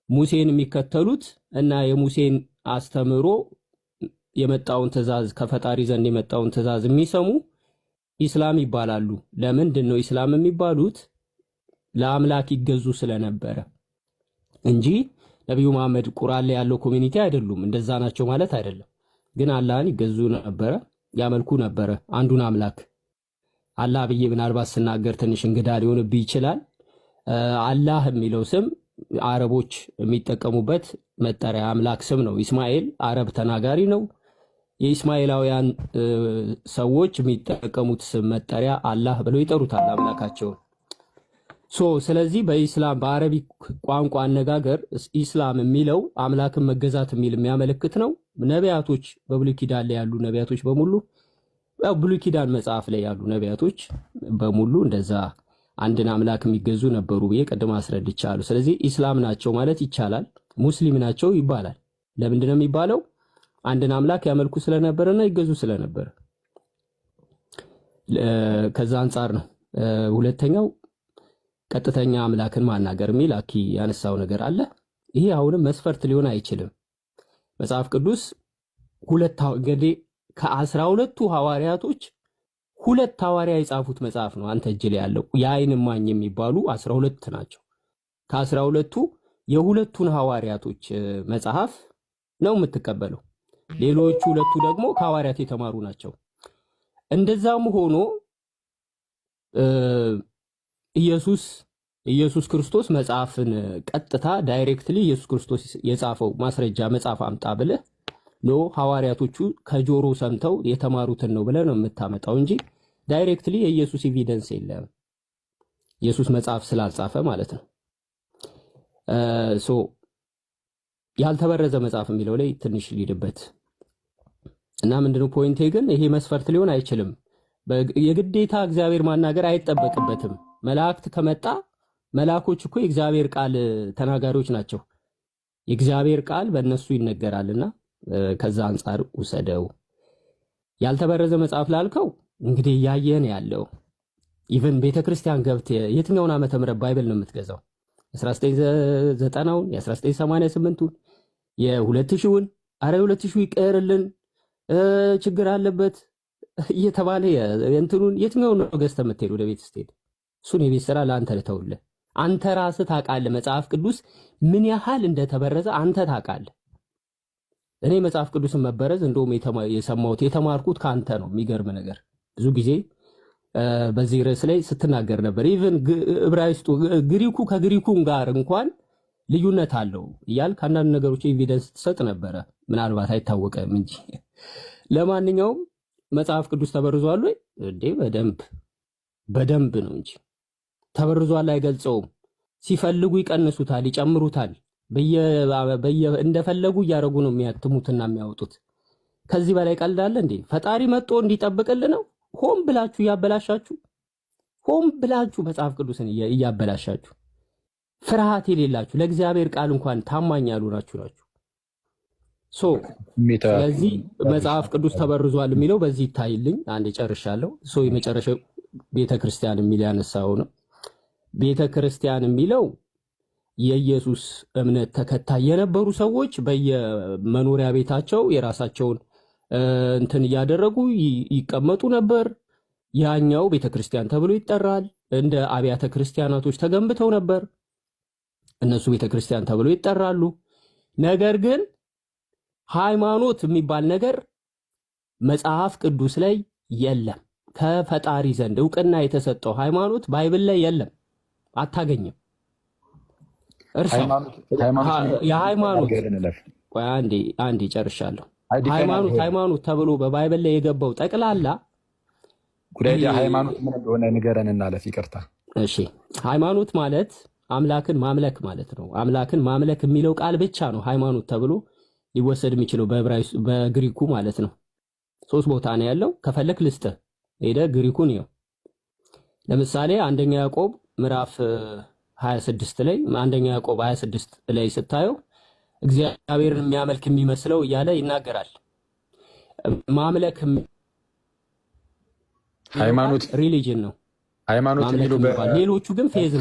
ሙሴን የሚከተሉት እና የሙሴን አስተምሮ የመጣውን ትእዛዝ ከፈጣሪ ዘንድ የመጣውን ትእዛዝ የሚሰሙ ኢስላም ይባላሉ። ለምንድን ነው ኢስላም የሚባሉት? ለአምላክ ይገዙ ስለነበረ እንጂ ነብዩ መሐመድ ቁርአን ላይ ያለው ኮሚኒቲ አይደሉም። እንደዛ ናቸው ማለት አይደለም። ግን አላህን ይገዙ ነበረ፣ ያመልኩ ነበረ አንዱን አምላክ። አላህ ብዬ ምናልባት ስናገር ትንሽ እንግዳ ሊሆንብህ ይችላል። አላህ የሚለው ስም አረቦች የሚጠቀሙበት መጠሪያ አምላክ ስም ነው። ኢስማኤል አረብ ተናጋሪ ነው። የኢስማኤላውያን ሰዎች የሚጠቀሙት ስም መጠሪያ አላህ ብለው ይጠሩታል አምላካቸውን። ስለዚህ በኢስላም በአረቢክ ቋንቋ አነጋገር ኢስላም የሚለው አምላክን መገዛት የሚል የሚያመለክት ነው። ነቢያቶች በብሉይ ኪዳን ላይ ያሉ ነቢያቶች በሙሉ ብሉይ ኪዳን መጽሐፍ ላይ ያሉ ነቢያቶች በሙሉ እንደዛ አንድን አምላክ የሚገዙ ነበሩ ብዬ ቀደም አስረድቻለሁ። ስለዚህ ኢስላም ናቸው ማለት ይቻላል። ሙስሊም ናቸው ይባላል። ለምንድን ነው የሚባለው? አንድን አምላክ ያመልኩ ስለነበረና ይገዙ ስለነበረ። ከዛ አንጻር ነው። ሁለተኛው ቀጥተኛ አምላክን ማናገር የሚል አኪ ያነሳው ነገር አለ። ይሄ አሁንም መስፈርት ሊሆን አይችልም። መጽሐፍ ቅዱስ እንግዲህ ከ12ቱ ሐዋርያቶች ሁለት ሐዋርያ የጻፉት መጽሐፍ ነው አንተ እጅ ላይ ያለው። የዓይን እማኝ የሚባሉ 12 ናቸው። ከ12ቱ የሁለቱን ሐዋርያቶች መጽሐፍ ነው የምትቀበለው። ሌሎቹ ሁለቱ ደግሞ ከሐዋርያት የተማሩ ናቸው። እንደዛም ሆኖ ኢየሱስ ክርስቶስ መጽሐፍን ቀጥታ ዳይሬክትሊ ኢየሱስ ክርስቶስ የጻፈው ማስረጃ መጽሐፍ አምጣ ብለህ ነው ሐዋርያቶቹ ከጆሮ ሰምተው የተማሩትን ነው ብለህ ነው የምታመጣው እንጂ ዳይሬክትሊ የኢየሱስ ኤቪደንስ የለም። ኢየሱስ መጽሐፍ ስላልጻፈ ማለት ነው። ያልተበረዘ መጽሐፍ የሚለው ላይ ትንሽ ሊድበት እና ምንድነው ፖይንቴ ግን ይሄ መስፈርት ሊሆን አይችልም። የግዴታ እግዚአብሔር ማናገር አይጠበቅበትም። መላእክት ከመጣ መላእኮች እኮ የእግዚአብሔር ቃል ተናጋሪዎች ናቸው። የእግዚአብሔር ቃል በእነሱ ይነገራልና ከዛ አንጻር ውሰደው። ያልተበረዘ መጽሐፍ ላልከው እንግዲህ እያየን ያለው ኢቭን ቤተክርስቲያን ገብተህ የትኛውን ዓመተ ምህረት ባይብል ነው የምትገዛው? 1990ውን የ1988ን የ2000ን አረ 2000 ይቀርልን ችግር አለበት እየተባለ እንትኑን የትኛውን ነው ገዝተህ የምትሄድ ወደ ቤት ስትሄድ? እሱን የቤት ስራ ለአንተ ልተውልህ። አንተ ራስህ ታውቃለህ መጽሐፍ ቅዱስ ምን ያህል እንደተበረዘ አንተ ታውቃለህ። እኔ መጽሐፍ ቅዱስን መበረዝ እንደውም የሰማሁት የተማርኩት ካንተ ነው። የሚገርም ነገር ብዙ ጊዜ በዚህ ርዕስ ላይ ስትናገር ነበር። ኢቭን ዕብራይስጡ ግሪኩ ከግሪኩም ጋር እንኳን ልዩነት አለው እያልክ አንዳንድ ነገሮች ኤቪደንስ ትሰጥ ነበረ። ምናልባት አይታወቅም እንጂ ለማንኛውም መጽሐፍ ቅዱስ ተበርዟል ወይ እንዴ? በደንብ ነው እንጂ ተበርዟል አይገልጸውም። ሲፈልጉ ይቀንሱታል፣ ይጨምሩታል። እንደፈለጉ እያደረጉ ነው የሚያትሙትና የሚያወጡት። ከዚህ በላይ ቀልድ አለ እንዴ? ፈጣሪ መጥቶ እንዲጠብቅልን ነው። ሆም ብላችሁ እያበላሻችሁ፣ ሆም ብላችሁ መጽሐፍ ቅዱስን እያበላሻችሁ፣ ፍርሃት የሌላችሁ ለእግዚአብሔር ቃል እንኳን ታማኝ ያልሆናችሁ ናችሁ። ስለዚህ መጽሐፍ ቅዱስ ተበርዟል የሚለው በዚህ ይታይልኝ። አንድ ጨርሻለሁ። የመጨረሻው ቤተክርስቲያን የሚል ያነሳው ነው። ቤተክርስቲያን የሚለው የኢየሱስ እምነት ተከታይ የነበሩ ሰዎች በየመኖሪያ ቤታቸው የራሳቸውን እንትን እያደረጉ ይቀመጡ ነበር። ያኛው ቤተክርስቲያን ተብሎ ይጠራል። እንደ አብያተ ክርስቲያናቶች ተገንብተው ነበር፣ እነሱ ቤተክርስቲያን ተብሎ ይጠራሉ። ነገር ግን ሃይማኖት የሚባል ነገር መጽሐፍ ቅዱስ ላይ የለም። ከፈጣሪ ዘንድ እውቅና የተሰጠው ሃይማኖት ባይብል ላይ የለም፣ አታገኝም። እርሳው የሃይማኖት ቆይ አንዴ ጨርሻለሁ። ሃይማኖት ተብሎ በባይብል ላይ የገባው ጠቅላላ ጉዳይ ሃይማኖት ምን እንደሆነ ንገረን እናለፍ። ይቅርታ። እሺ፣ ሃይማኖት ማለት አምላክን ማምለክ ማለት ነው። አምላክን ማምለክ የሚለው ቃል ብቻ ነው ሃይማኖት ተብሎ ሊወሰድ የሚችለው በግሪኩ ማለት ነው። 3 ቦታ ነው ያለው። ከፈለክ ልስጥህ፣ ሄደህ ግሪኩን ይኸው። ለምሳሌ አንደኛ ያዕቆብ ምዕራፍ 26 ላይ አንደኛ ያዕቆብ 26 ላይ ስታየው እግዚአብሔርን የሚያመልክ የሚመስለው እያለ ይናገራል። ማምለክ ሃይማኖት ሪሊጅን ነው። ሃይማኖት የሚሉ ሌሎቹ ግን ፌዝ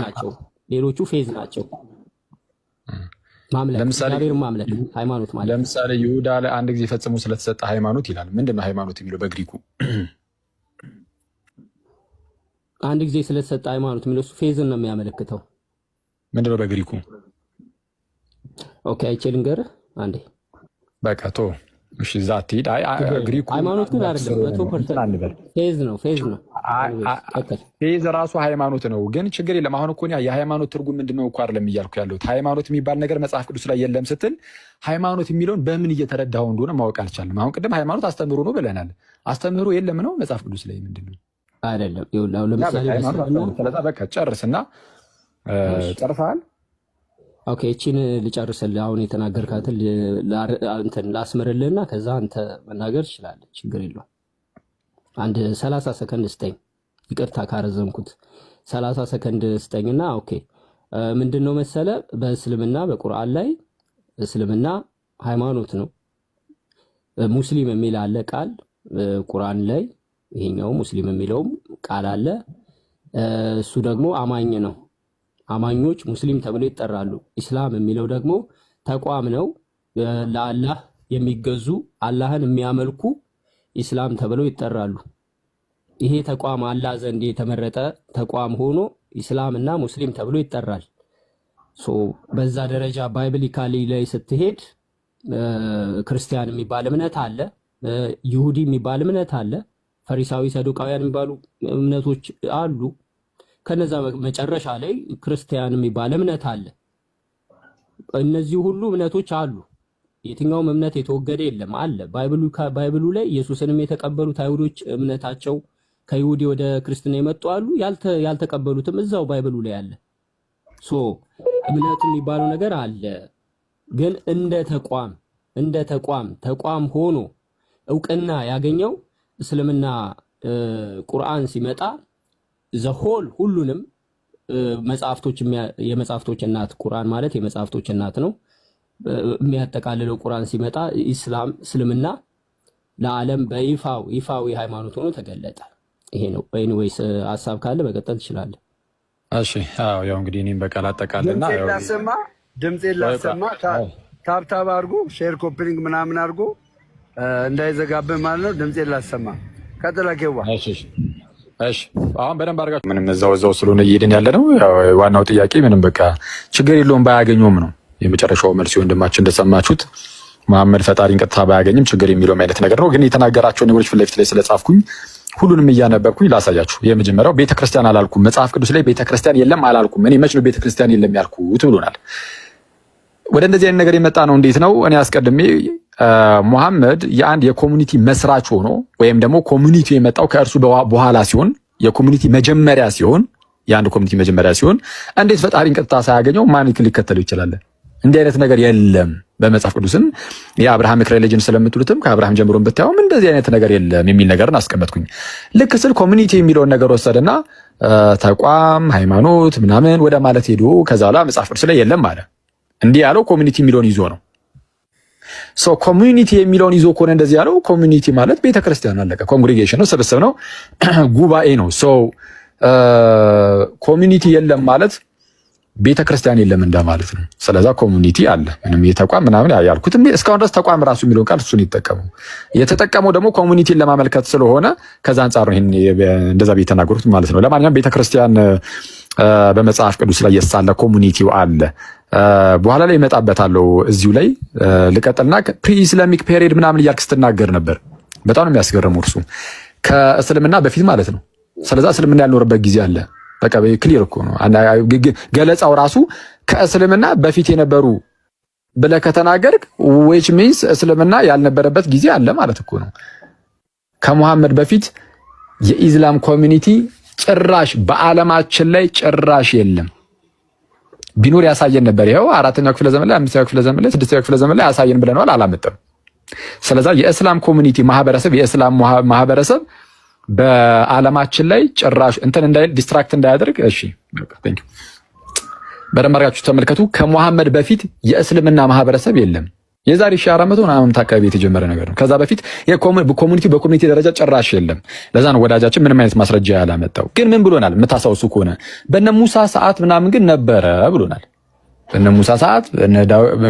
ናቸው። ማምለክ እግዚአብሔርን ማምለክ ሃይማኖት ማለት። ለምሳሌ ይሁዳ ለአንድ ጊዜ ፈጽሞ ስለተሰጠ ሃይማኖት ይላል። ምንድነው ሃይማኖት የሚለው በግሪኩ? አንድ ጊዜ ስለተሰጠ ሃይማኖት የሚለው እሱ ፌዝን ነው የሚያመለክተው። ምንድነው በግሪኩ? ኦኬ አይቼ ልንገርህ አንዴ። በቃ ቶ እሺ፣ ዛት ሂድ። ግሪኩ ሃይማኖት ግን አይደለም፣ 100% ፌዝ ነው። ፌዝ ራሱ ሃይማኖት ነው። ግን ችግር የለም። አሁን እኮ የሃይማኖት ትርጉም ምንድነው እኮ አይደለም እያልኩ ያለሁት። ሃይማኖት የሚባል ነገር መጽሐፍ ቅዱስ ላይ የለም ስትል ሃይማኖት የሚለውን በምን እየተረዳኸው እንደሆነ ማወቅ አልቻለም። አሁን ቅድም ሃይማኖት አስተምህሮ ነው ብለናል። አስተምህሮ የለም ነው መጽሐፍ ቅዱስ ላይ ምንድነው? አይደለም። ለምሳሌ ስለዛ በቃ ጨርስና ጨርሰሃል። ኦኬ እቺን ልጨርስልህ። አሁን የተናገርካትን ላስምርልህና ከዛ አንተ መናገር ትችላለህ። ችግር የለውም። አንድ 30 ሰከንድ ስጠኝ። ይቅርታ ካረዘምኩት 30 ሰከንድ ስጠኝና ኦኬ። ምንድነው መሰለ በእስልምና በቁርአን ላይ እስልምና ሃይማኖት ነው። ሙስሊም የሚል አለ ቃል ቁርአን ላይ። ይሄኛው ሙስሊም የሚለውም ቃል አለ። እሱ ደግሞ አማኝ ነው። አማኞች ሙስሊም ተብለው ይጠራሉ። ኢስላም የሚለው ደግሞ ተቋም ነው። ለአላህ የሚገዙ አላህን የሚያመልኩ ኢስላም ተብለው ይጠራሉ። ይሄ ተቋም አላህ ዘንድ የተመረጠ ተቋም ሆኖ ኢስላም እና ሙስሊም ተብሎ ይጠራል። በዛ ደረጃ ባይብሊካሊ ላይ ስትሄድ ክርስቲያን የሚባል እምነት አለ፣ ይሁዲ የሚባል እምነት አለ፣ ፈሪሳዊ ሰዱቃውያን የሚባሉ እምነቶች አሉ። ከነዛ መጨረሻ ላይ ክርስቲያን የሚባል እምነት አለ። እነዚህ ሁሉ እምነቶች አሉ። የትኛውም እምነት የተወገደ የለም አለ። ባይብሉ ላይ ኢየሱስንም የተቀበሉት አይሁዶች እምነታቸው ከይሁዲ ወደ ክርስትና የመጡ አሉ። ያልተቀበሉትም እዛው ባይብሉ ላይ አለ። እምነት የሚባለው ነገር አለ። ግን እንደ ተቋም ሆኖ እውቅና ያገኘው እስልምና ቁርአን ሲመጣ ዘሆል ሁሉንም የመጽሐፍቶች እናት ቁርአን ማለት የመጽሐፍቶች እናት ነው የሚያጠቃልለው። ቁርአን ሲመጣ እስልምና ለዓለም ይፋዊ ሃይማኖት ሆኖ ተገለጠ። ይሄ ነው። ኤኒዌይስ ሐሳብ ካለ መቀጠል ትችላለህ። እሺ ያው እንግዲህ እኔም በቃል አጠቃልና ድምጼን ላሰማ። ታብታብ አድርጎ ሼር ኮፒሊንግ ምናምን አድርጎ እንዳይዘጋብህ ማለት ነው። ድምጼን ላሰማ። ቀጥለኬዋ እሺ አሁን በደንብ አድርጋችሁ ምንም እዛው ስለሆነ እየሄድን ያለ ነው። ዋናው ጥያቄ ምንም በቃ ችግር የለውም ባያገኘውም ነው የመጨረሻው መልስ። ወንድማችን እንደሰማችሁት መሐመድ ፈጣሪን ቀጥታ ባያገኝም ችግር የሚለውም አይነት ነገር ነው። ግን የተናገራቸው ነገሮች ፊት ለፊት ላይ ስለጻፍኩኝ ሁሉንም እያነበብኩኝ ላሳያችሁ። የመጀመሪያው ቤተክርስቲያን አላልኩም፣ መጽሐፍ ቅዱስ ላይ ቤተክርስቲያን የለም አላልኩም። እኔ መች ነው ቤተክርስቲያን የለም ያልኩት ብሎናል። ወደ እንደዚህ አይነት ነገር የመጣ ነው። እንዴት ነው? እኔ አስቀድሜ ሙሐመድ የአንድ የኮሙኒቲ መስራች ሆኖ ወይም ደግሞ ኮሙኒቲ የመጣው ከእርሱ በኋላ ሲሆን የኮሙኒቲ መጀመሪያ ሲሆን የአንድ ኮሙኒቲ መጀመሪያ ሲሆን እንዴት ፈጣሪን ቀጥታ ሳያገኘው ማን ሊከተለው ይችላል? እንዲህ አይነት ነገር የለም በመጽሐፍ ቅዱስም። የአብርሃም ሪሊጅን ስለምትሉትም ከአብርሃም ጀምሮ ብታዩም እንደዚህ አይነት ነገር የለም የሚል ነገርን አስቀመጥኩኝ። ልክ ስል ኮሙኒቲ የሚለውን ነገር ወሰደና ተቋም፣ ሃይማኖት ምናምን ወደ ማለት ሄዶ ከዛ በኋላ መጽሐፍ ቅዱስ ላይ የለም አለ። እንዲህ ያለው ኮሙኒቲ የሚለውን ይዞ ነው። ኮሚኒቲ የሚለውን ይዞ ከሆነ እንደዚህ ያለው ኮሚኒቲ ማለት ቤተክርስቲያን አለቀ። ኮንግሪጌሽን ነው፣ ስብስብ ነው፣ ጉባኤ ነው። ኮሚኒቲ የለም ማለት ቤተክርስቲያን የለም እንደማለት ነው። ስለዛ ኮሚኒቲ አለ። ምንም የተቋም ምናምን ያልኩት እስካሁን ድረስ ተቋም ራሱ የሚለውን ቃል እሱን የተጠቀመው ደግሞ ኮሚኒቲን ለማመልከት ስለሆነ ከዛ አንጻር ነው እንደዛ የተናገሩት ማለት ነው። ለማንኛውም ቤተክርስቲያን በመጽሐፍ ቅዱስ ላይ የሳለ ኮሚኒቲው አለ። በኋላ ላይ እመጣበታለሁ። እዚሁ ላይ ልቀጥልና ፕሪ ኢስላሚክ ፔሪድ ምናምን እያልክ ስትናገር ነበር። በጣም ነው የሚያስገርመው እርሱ ከእስልምና በፊት ማለት ነው። ስለዛ እስልምና ያልኖረበት ጊዜ አለ። በቃ ክሊር እኮ ነው ገለጻው ራሱ ከእስልምና በፊት የነበሩ ብለህ ከተናገርክ which means እስልምና ያልነበረበት ጊዜ አለ ማለት እኮ ነው። ከሙሐመድ በፊት የኢስላም ኮሚኒቲ ጭራሽ በዓለማችን ላይ ጭራሽ የለም። ቢኖር ያሳየን ነበር። ይሄው 4ኛው ክፍለ ዘመን ላይ 5ኛው ክፍለ ዘመን ላይ 6ኛው ክፍለ ዘመን ላይ ያሳየን ብለናል፣ አላመጣም። ስለዛ የእስላም ኮሚኒቲ ማህበረሰብ የእስላም ማህበረሰብ በዓለማችን ላይ ጭራሽ እንትን እንዳይል ዲስትራክት እንዳያደርግ። እሺ በቃ ቴንክ ዩ። በደንብ አድርጋችሁ ተመልከቱ። ከሙሐመድ በፊት የእስልምና ማህበረሰብ የለም። የዛሬ 1400 ምናምን አካባቢ የተጀመረ ነገር ነው። ከዛ በፊት በኮሚኒቲ ደረጃ ጭራሽ የለም። ለዛ ነው ወዳጃችን ምንም አይነት ማስረጃ ያላመጣው። ግን ምን ብሎናል? የምታስታውሱ ከሆነ በነ ሙሳ ሰዓት ምናምን ግን ነበረ ብሎናል። በነ ሙሳ ሰዓት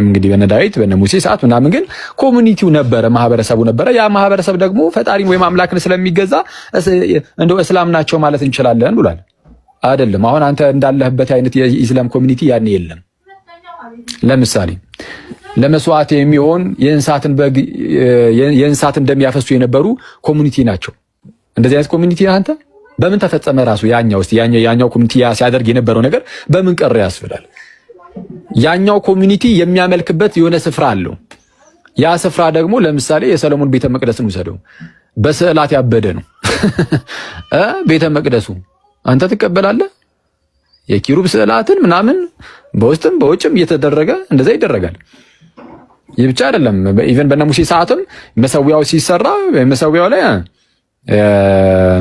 እንግዲህ በነ ዳዊት በነ ሙሴ ሰዓት ምናምን ግን ኮሚኒቲው ነበረ፣ ማህበረሰቡ ነበረ። ያ ማህበረሰብ ደግሞ ፈጣሪን ወይም አምላክን ስለሚገዛ እንደው እስላም ናቸው ማለት እንችላለን ብሏል። አይደለም። አሁን አንተ እንዳለህበት አይነት የኢስላም ኮሚኒቲ ያኔ የለም። ለምሳሌ ለመስዋዕት የሚሆን የእንስሳትን እንደሚያፈሱ የነበሩ ኮሚኒቲ ናቸው። እንደዚህ አይነት ኮሚኒቲ አንተ በምን ተፈጸመ? ራሱ ያኛው ኮሚኒቲ ሲያደርግ የነበረው ነገር በምን ቀረ ያስብላል። ያኛው ኮሚኒቲ የሚያመልክበት የሆነ ስፍራ አለው። ያ ስፍራ ደግሞ ለምሳሌ የሰለሞን ቤተ መቅደስን ውሰደው፣ በስዕላት ያበደ ነው ቤተ መቅደሱ። አንተ ትቀበላለህ? የኪሩብ ስዕላትን ምናምን በውስጥም በውጭም እየተደረገ እንደዛ ይደረጋል። ይህ ብቻ አይደለም። ኢቨን በነ ሙሴ ሰዓትም መሰዊያው ሲሰራ መሰዊያው ላይ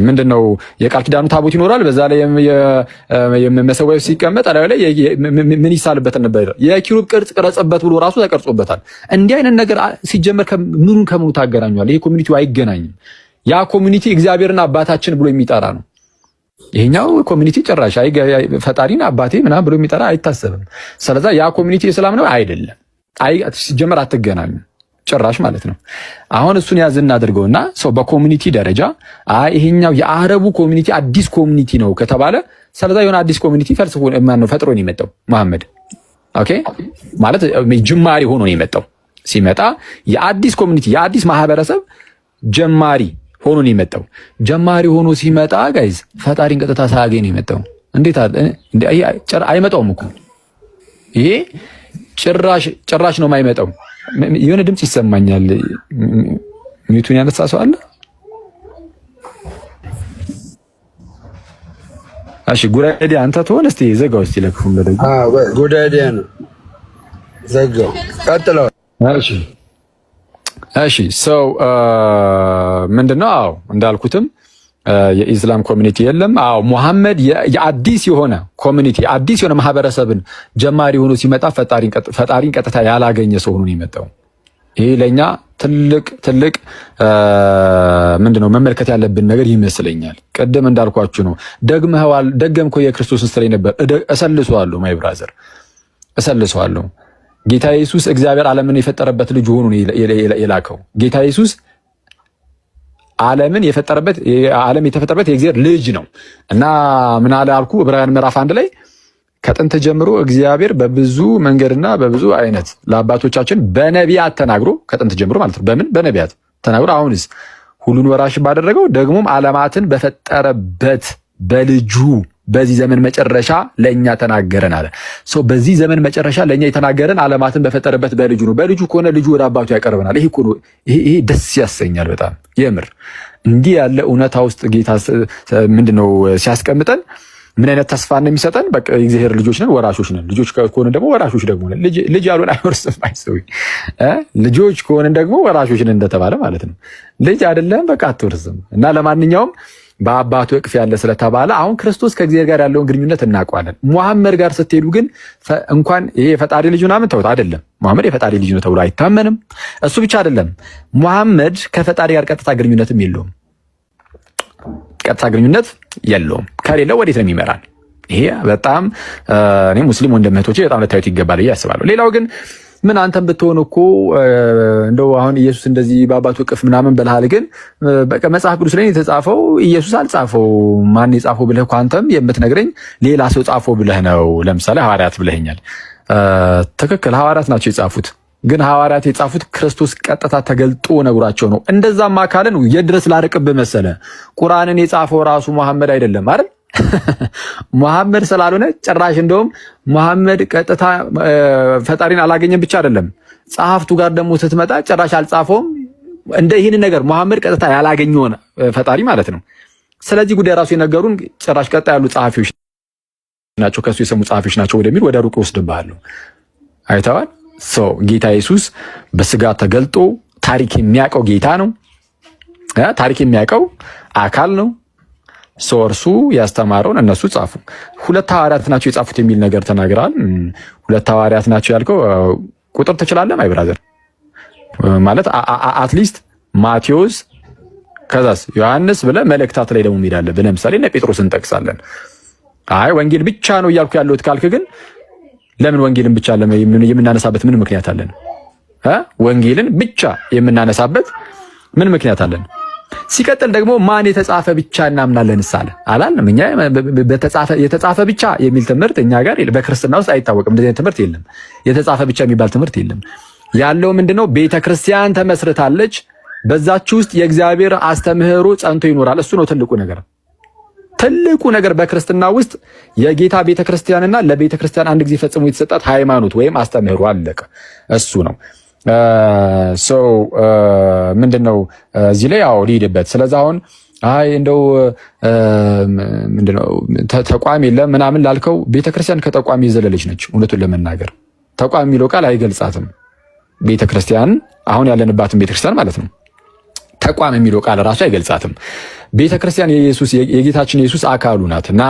ምንድነው የቃል ኪዳኑ ታቦት ይኖራል። በዛ ላይ መሰዊያው ሲቀመጥ አላዩ ላይ ምን ይሳልበት ነበር? የኪሩብ ቅርጽ ቀረጸበት ብሎ ራሱ ተቀርጾበታል። እንዲህ አይነት ነገር ሲጀመር ከምኑ ታገናኛል? ይሄ ኮሚኒቲው አይገናኝም። ያ ኮሚኒቲ እግዚአብሔርን አባታችን ብሎ የሚጠራ ነው። ይሄኛው ኮሚኒቲ ጭራሽ ፈጣሪን አባቴ ምናምን ብሎ የሚጠራ አይታሰብም። ስለዛ ያ ኮሚኒቲ እስላም ነው አይደለም። ሲጀመር አትገናኙ ጭራሽ ማለት ነው። አሁን እሱን ያዝ እናድርገውና ሰው በኮሚኒቲ ደረጃ ይሄኛው የአረቡ ኮሚኒቲ አዲስ ኮሚኒቲ ነው ከተባለ ስለዛ የሆነ አዲስ ኮሚኒቲ ፈልስፎ ማን ነው ፈጥሮ ነው የመጣው? መሐመድ። ኦኬ ማለት ጅማሪ ሆኖ ነው የመጣው። ሲመጣ የአዲስ ኮሚኒቲ የአዲስ ማህበረሰብ ጀማሪ ሆኖ ነው የመጣው። ጀማሪ ሆኖ ሲመጣ ጋይዝ ፈጣሪን ቀጥታ ሳያገኝ ነው የመጣው። እንዴት አይመጣውም እኮ ይሄ ጭራሽ ነው የማይመጣው። የሆነ ድምጽ ይሰማኛል። ሚቱን ያነሳ ሰው አለ? እሺ ጉራዴ አንተ ትሆን እስቲ ዘጋው እስቲ ለክፉም ለደግ ጉራዴ ነው ዘጋው። ቀጥለው። እሺ ሰው ምንድነው? አዎ እንዳልኩትም የኢስላም ኮሚኒቲ የለም። አዎ ሙሐመድ የአዲስ የሆነ ኮሚኒቲ አዲስ የሆነ ማህበረሰብን ጀማሪ ሆኖ ሲመጣ ፈጣሪን ቀጥታ ያላገኘ ሰው ሆኖ ነው የመጣው። ይሄ ለኛ ትልቅ ምንድነው መመልከት ያለብን ነገር ይመስለኛል። ቀደም እንዳልኳችሁ ነው። ደገምከው የክርስቶስን ስራ ነበር እሰልሰዋለሁ። ማይ ብራዘር እሰልሰዋለሁ። ጌታ ኢየሱስ እግዚአብሔር ዓለምን የፈጠረበት ልጅ ሆኖ ነው የላከው። ጌታ ኢየሱስ ዓለም የተፈጠረበት የእግዚአብሔር ልጅ ነው እና ምን አለ አልኩ ዕብራውያን ምዕራፍ 1 ላይ ከጥንት ጀምሮ እግዚአብሔር በብዙ መንገድና በብዙ አይነት ለአባቶቻችን በነቢያት ተናግሮ ከጥንት ጀምሮ ማለት ነው። በምን በነቢያት ተናግሮ አሁንስ ሁሉን ወራሽ ባደረገው ደግሞም ዓለማትን በፈጠረበት በልጁ በዚህ ዘመን መጨረሻ ለኛ ተናገረን አለ። በዚህ ዘመን መጨረሻ ለኛ የተናገረን ዓለማትን በፈጠረበት በልጁ ነው። በልጁ ከሆነ ልጁ ወደ አባቱ ያቀርበናል። ይሄ ደስ ያሰኛል በጣም የምር። እንዲህ ያለ እውነታ ውስጥ ጌታ ምንድነው ሲያስቀምጠን ምን አይነት ተስፋ ነው የሚሰጠን? በቃ የእግዚአብሔር ልጆች ነን፣ ወራሾች ነን። ልጆች ከሆነ ደግሞ ወራሾች ደግሞ ነን። ልጅ ያልሆነ አይወርስም። አይሰው ልጆች ከሆነ ደግሞ ወራሾች ነን እንደተባለ ማለት ነው። ልጅ አይደለም በቃ አትወርስም። እና ለማንኛውም በአባቱ እቅፍ ያለ ስለተባለ አሁን ክርስቶስ ከእግዚአብሔር ጋር ያለውን ግንኙነት እናውቀዋለን። ሙሐመድ ጋር ስትሄዱ ግን እንኳን ይሄ የፈጣሪ ልጅ ምናምን ተውት። አይደለም ሙሐመድ የፈጣሪ ልጅ ነው ተብሎ አይታመንም። እሱ ብቻ አይደለም፣ ሙሐመድ ከፈጣሪ ጋር ቀጥታ ግንኙነትም የለውም። ቀጥታ ግንኙነት የለውም። ከሌለው ወዴት ነው የሚመራን? ይሄ በጣም እኔ ሙስሊም ወንድሞቼ በጣም ልታዩት ይገባል ብዬ አስባለሁ። ሌላው ግን ምን አንተም ብትሆን እኮ እንደው አሁን ኢየሱስ እንደዚህ በአባቱ እቅፍ ምናምን በልሃል። ግን በቃ መጽሐፍ ቅዱስ ላይ የተጻፈው ኢየሱስ አልጻፈው። ማን የጻፈው ብለህ እኮ አንተም የምትነግረኝ ሌላ ሰው ጻፈው ብለህ ነው። ለምሳሌ ሐዋርያት ብለኸኛል። ትክክል፣ ሐዋርያት ናቸው የጻፉት። ግን ሐዋርያት የጻፉት ክርስቶስ ቀጥታ ተገልጦ ነግሯቸው ነው። እንደዛማ ካለን የድረስ ላርቅብህ መሰለ ቁርአንን የጻፈው ራሱ መሐመድ አይደለም አይደል? መሐመድ ስላልሆነ ጭራሽ እንደውም መሐመድ ቀጥታ ፈጣሪን አላገኘም ብቻ አይደለም፣ ጸሐፍቱ ጋር ደግሞ ስትመጣ ጭራሽ አልጻፈውም። እንደ ይህን ነገር መሐመድ ቀጥታ ያላገኘውን ፈጣሪ ማለት ነው። ስለዚህ ጉዳይ ራሱ የነገሩን ጭራሽ ቀጣ ያሉ ጸሐፊዎች ናቸው፣ ከሱ የሰሙ ጸሐፊዎች ናቸው ወደሚል ወደ ሩቅ ወስድብሃለሁ። አይተዋል። ጌታ ኢየሱስ በስጋ ተገልጦ ታሪክ የሚያውቀው ጌታ ነው። ታሪክ የሚያውቀው አካል ነው። እርሱ ያስተማረውን እነሱ ጻፉ። 2 ሐዋርያት ናቸው የጻፉት የሚል ነገር ተናግረዋል። 2 ሐዋርያት ናቸው ያልከው ቁጥር ትችላለህ? ማይ ብራዘር ማለት አትሊስት ማቴዎስ ከዛስ ዮሐንስ ብለህ መልእክታት ላይ ደግሞ እንሄዳለን። ለምሳሌ እነ ጴጥሮስን እንጠቅሳለን። አይ ወንጌል ብቻ ነው እያልኩ ያለሁት ካልክ ግን ለምን ወንጌልን ብቻ የምናነሳበት ምን ምክንያት አለን? ወንጌልን ብቻ የምናነሳበት ምን ምክንያት አለን? ሲቀጥል ደግሞ ማን የተጻፈ ብቻ እናምናለን ሳለ አላልንም። እኛ የተጻፈ ብቻ የሚል ትምህርት እኛ ጋር በክርስትና ውስጥ አይታወቅም። እንደዚህ ትምህርት የለም። የተጻፈ ብቻ የሚባል ትምህርት የለም። ያለው ምንድነው? ቤተክርስቲያን ተመስርታለች። በዛች ውስጥ የእግዚአብሔር አስተምህሮ ጸንቶ ይኖራል። እሱ ነው ትልቁ ነገር። ትልቁ ነገር በክርስትና ውስጥ የጌታ ቤተክርስቲያንና ለቤተክርስቲያን አንድ ጊዜ ፈጽሞ የተሰጣት ሃይማኖት ወይም አስተምህሮ አለቀ። እሱ ነው። ምንድነው እዚህ ላይ ያው ሊሄድበት። ስለዚህ አሁን አይ እንደው ምንድነው ተቋም የለም ምናምን ላልከው ቤተክርስቲያን ከተቋም የዘለለች ነች። እውነቱን ለመናገር ተቋም የሚለው ቃል አይገልጻትም ቤተክርስቲያን፣ አሁን ያለንባትን ቤተክርስቲያን ማለት ነው። ተቋም የሚለው ቃል ራሱ አይገልጻትም። ቤተክርስቲያን የጌታችን የኢየሱስ አካሉ ናትና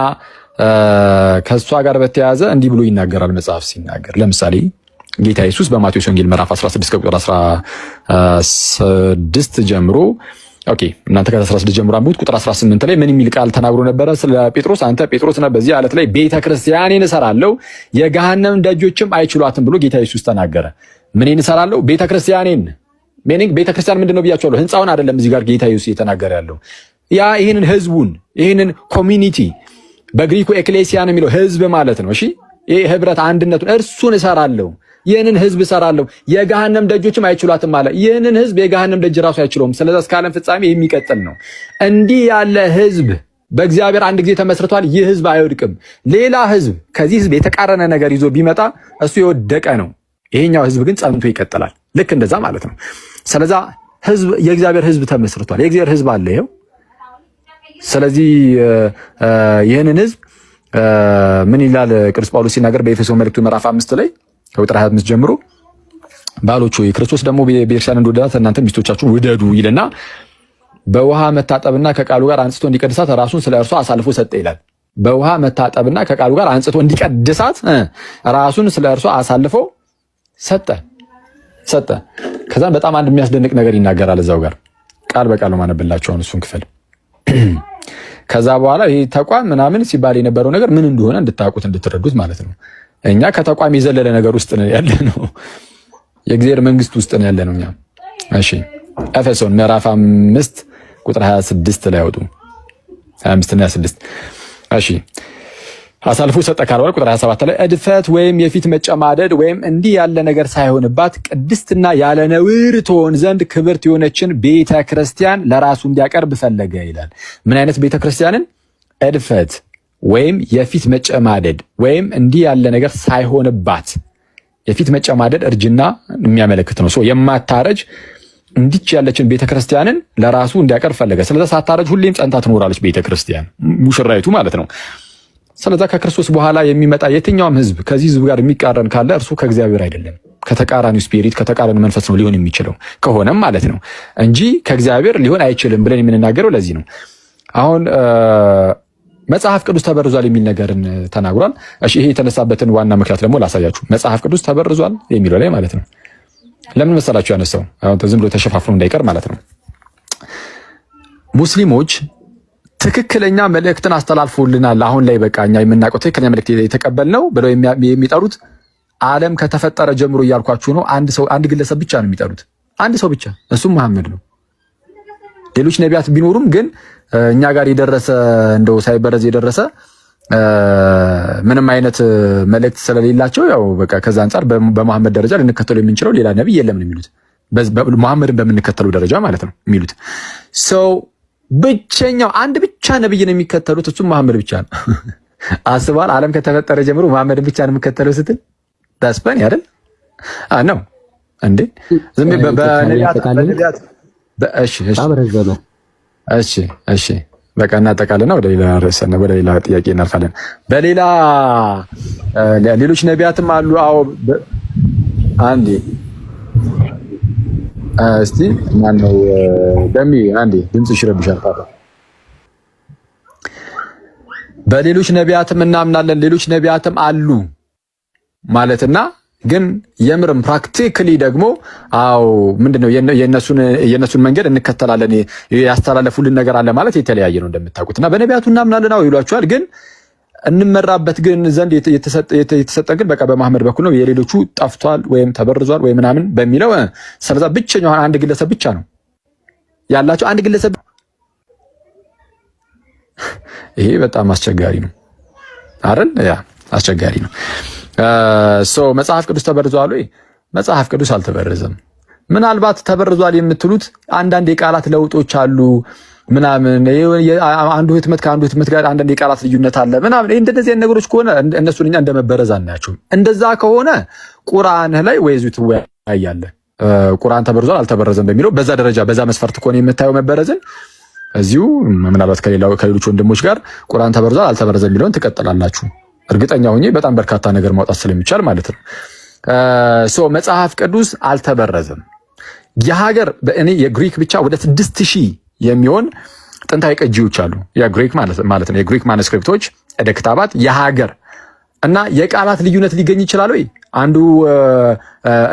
ከሷ ጋር በተያያዘ እንዲህ ብሎ ይናገራል መጽሐፍ ሲናገር። ለምሳሌ ጌታ ኢየሱስ በማቴዎስ ወንጌል ምዕራፍ 16 ቁጥር 16 ጀምሮ ኦኬ እናንተ ከ16 ጀምሮ አንብቡት። ቁጥር 18 ላይ ምን የሚል ቃል ተናግሮ ነበረ? ስለ ጴጥሮስ አንተ ጴጥሮስ ነህ፣ በዚህ ዓለት ላይ ቤተክርስቲያኔን እሰራለሁ፣ የገሃነም ደጆችም አይችሏትም ብሎ ጌታ ኢየሱስ ተናገረ። ምንን እሰራለሁ? ቤተክርስቲያኔን። ሚኒንግ ቤተክርስቲያን ምንድነው ብያቸዋለሁ። ህንጻውን አይደለም እዚህ ጋር ጌታ ኢየሱስ እየተናገረ ያለው ያ ይሄንን ህዝቡን ይሄንን ኮሚኒቲ በግሪኩ ኤክሌሲያ ነው የሚለው ህዝብ ማለት ነው። እሺ ይሄ ህብረት አንድነቱን እርሱን እሰራለሁ፣ ይህንን ህዝብ እሰራለሁ፣ የገሃነም ደጆችም አይችሏትም አለ። ይህንን ህዝብ የገሃነም ደጅ ራሱ አይችለውም። ስለዚህ እስከ ዓለም ፍጻሜ የሚቀጥል ነው። እንዲህ ያለ ህዝብ በእግዚአብሔር አንድ ጊዜ ተመስርቷል። ይህ ህዝብ አይወድቅም። ሌላ ህዝብ ከዚህ ህዝብ የተቃረነ ነገር ይዞ ቢመጣ እሱ የወደቀ ነው። ይሄኛው ህዝብ ግን ጸንቶ ይቀጥላል። ልክ እንደዛ ማለት ነው። ስለዚህ ህዝብ የእግዚአብሔር ህዝብ ተመስርቷል። የእግዚአብሔር ህዝብ አለ ይሄው። ስለዚህ ይህንን ህዝብ ምን ይላል ቅዱስ ጳውሎስ ሲናገር በኤፌሶን መልእክቱ ምዕራፍ 5 ላይ ከቁጥር 25 ጀምሮ ባሎች ሆይ ክርስቶስ ደግሞ ቤተክርስቲያን እንደወደዳት እናንተ ሚስቶቻችሁን ውደዱ ይልና በውሃ መታጠብና ከቃሉ ጋር አንጽቶ እንዲቀድሳት ራሱን ስለ እርሷ አሳልፎ ሰጠ ይላል። በውሃ መታጠብና ከቃሉ ጋር አንጽቶ እንዲቀድሳት ራሱን ስለ እርሷ አሳልፎ ሰጠ። ከዛም በጣም አንድ የሚያስደንቅ ነገር ይናገራል እዛው ጋር ቃል በቃል ማነብላችሁ እሱን ክፍል። ከዛ በኋላ ይሄ ተቋም ምናምን ሲባል የነበረው ነገር ምን እንደሆነ እንድታውቁት እንድትረዱት ማለት ነው። እኛ ከተቋም የዘለለ ነገር ውስጥ ነው ያለ ነው። የእግዚአብሔር መንግስት ውስጥ ነው ያለ ነው እኛ። እሺ ኤፌሶን ምዕራፍ 5 ቁጥር 26 ላይ አውጡ። 25 እና 26 እሺ አሳልፎ ሰጠ ካለ ቁጥር 27 ላይ እድፈት ወይም የፊት መጨማደድ ወይም እንዲህ ያለ ነገር ሳይሆንባት ቅድስትና ያለ ነውር ትሆን ዘንድ ክብርት የሆነችን ቤተ ክርስቲያን ለራሱ እንዲያቀርብ ፈለገ ይላል። ምን አይነት ቤተ ክርስቲያንን? እድፈት ወይም የፊት መጨማደድ ወይም እንዲህ ያለ ነገር ሳይሆንባት። የፊት መጨማደድ እርጅና የሚያመለክት ነው። የማታረጅ እንዲች ያለችን ቤተ ክርስቲያንን ለራሱ እንዲያቀርብ ፈለገ። ስለዚህ ሳታረጅ ሁሌም ጸንታ ትኖራለች ቤተ ክርስቲያን፣ ሙሽራይቱ ማለት ነው። ስለዚህ ከክርስቶስ በኋላ የሚመጣ የትኛውም ህዝብ ከዚህ ህዝብ ጋር የሚቃረን ካለ እርሱ ከእግዚአብሔር አይደለም፣ ከተቃራኒው ስፒሪት ከተቃራኒ መንፈስ ነው ሊሆን የሚችለው ከሆነም ማለት ነው እንጂ ከእግዚአብሔር ሊሆን አይችልም ብለን የምንናገረው ለዚህ ነው። አሁን መጽሐፍ ቅዱስ ተበርዟል የሚል ነገርን ተናግሯል። እሺ ይሄ የተነሳበትን ዋና ምክንያት ደግሞ ላሳያችሁ። መጽሐፍ ቅዱስ ተበርዟል የሚለው ላይ ማለት ነው። ለምን መሰላችሁ ያነሳው? አሁን ዝም ብሎ ተሸፋፍኖ እንዳይቀር ማለት ነው። ሙስሊሞች ትክክለኛ መልእክትን አስተላልፎልናል። አሁን ላይ በቃ እኛ የምናውቀው ትክክለኛ መልእክት የተቀበልነው ብለው የሚጠሩት ዓለም ከተፈጠረ ጀምሮ እያልኳችሁ ነው። አንድ ግለሰብ ብቻ ነው የሚጠሩት፣ አንድ ሰው ብቻ፣ እሱም መሐመድ ነው። ሌሎች ነቢያት ቢኖሩም ግን እኛ ጋር የደረሰ እንደው ሳይበረዝ የደረሰ ምንም አይነት መልእክት ስለሌላቸው ያው በቃ ከዛ አንጻር በመሐመድ ደረጃ ልንከተለው የምንችለው ሌላ ነብይ የለም ነው የሚሉት። መሐመድን በምንከተለው ደረጃ ማለት ነው የሚሉት። ሰው ብቸኛው አንድ ብቻ ነብይ ነው የሚከተሉት፣ እሱም መሐመድ ብቻ ነው። አስቧል። ዓለም ከተፈጠረ ጀምሮ መሐመድን ብቻ ነው የሚከተለው ስትል ታስፈን አይደል? ነው እንዴ? ዝም በነቢያት እሺ በቃ እናጠቃልና ወደ ሌላ ርዕስና ወደ ሌላ ጥያቄ እናልፋለን። በሌላ ሌሎች ነቢያትም አሉ። አዎ አንዴ እስቲ ማን ነው ደሚ? አንዴ ድምፅሽ ይረብሻል። በሌሎች ነቢያትም እናምናለን፣ ሌሎች ነቢያትም አሉ ማለትና ግን የምርም ፕራክቲካሊ ደግሞ አዎ ምንድነው የነሱን መንገድ እንከተላለን ያስተላለፉልን ነገር አለ ማለት የተለያየ ነው እንደምታውቁት። እና በነቢያቱ እናምናለን አዎ ይሏቸዋል፣ ግን እንመራበት ግን ዘንድ የተሰጠ ግን በቃ በመሐመድ በኩል ነው። የሌሎቹ ጠፍቷል ወይም ተበርዟል ወይ ምናምን በሚለው ስለዛ ብቸኛው አንድ ግለሰብ ብቻ ነው ያላቸው፣ አንድ ግለሰብ። ይሄ በጣም አስቸጋሪ ነው አይደል? ያ አስቸጋሪ ነው። መጽሐፍ ቅዱስ ተበርዟል ወይ? መጽሐፍ ቅዱስ አልተበረዘም። ምናልባት ተበርዟል የምትሉት አንዳንድ የቃላት ለውጦች አሉ ምናምን፣ አንዱ ህትመት ከአንዱ ህትመት ጋር አንዳንድ የቃላት ልዩነት አለ ምናምን። እንደዚህ ነገሮች ከሆነ እነሱን እኛ እንደመበረዝ አናያቸውም። እንደዛ ከሆነ ቁርአንህ ላይ ወይ እዚሁ ትወያያለህ። ቁርአን ተበርዟል አልተበረዘም በሚለው በዛ ደረጃ በዛ መስፈርት ከሆነ የምታየው መበረዝን እዚሁ ምናልባት ከሌሎች ወንድሞች ጋር ቁርአን ተበርዟል አልተበረዘም የሚለውን ትቀጥላላችሁ። እርግጠኛ ሆኜ በጣም በርካታ ነገር ማውጣት ስለሚቻል ማለት ነው። መጽሐፍ ቅዱስ አልተበረዘም። የሀገር በእኔ የግሪክ ብቻ ወደ 6000 የሚሆን ጥንታዊ ቅጂዎች አሉ። የግሪክ ማለት ነው የግሪክ ማኑስክሪፕቶች ዕደ ክታባት የሀገር እና የቃላት ልዩነት ሊገኝ ይችላል ወይ? አንዱ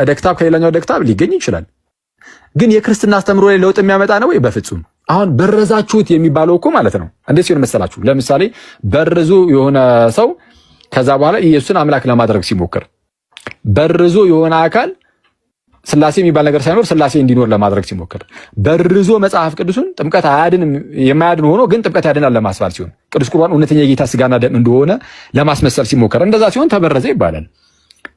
ዕደ ክታብ ከሌላኛው ዕደ ክታብ ሊገኝ ይችላል። ግን የክርስትና አስተምሮ ላይ ለውጥ የሚያመጣ ነው ወይ? በፍጹም። አሁን በረዛችሁት የሚባለው እኮ ማለት ነው እንዴት ሲሆን መሰላችሁ? ለምሳሌ በርዙ የሆነ ሰው ከዛ በኋላ ኢየሱስን አምላክ ለማድረግ ሲሞክር በርዞ የሆነ አካል ስላሴ የሚባል ነገር ሳይኖር ስላሴ እንዲኖር ለማድረግ ሲሞክር በርዞ መጽሐፍ ቅዱስን ጥምቀት አያድንም የማያድን ሆኖ ግን ጥምቀት ያድናል ለማስባል ሲሆን ቅዱስ ቁርባን እውነተኛ የጌታ ስጋና ደም እንደሆነ ለማስመሰል ሲሞክር እንደዛ ሲሆን ተበረዘ ይባላል።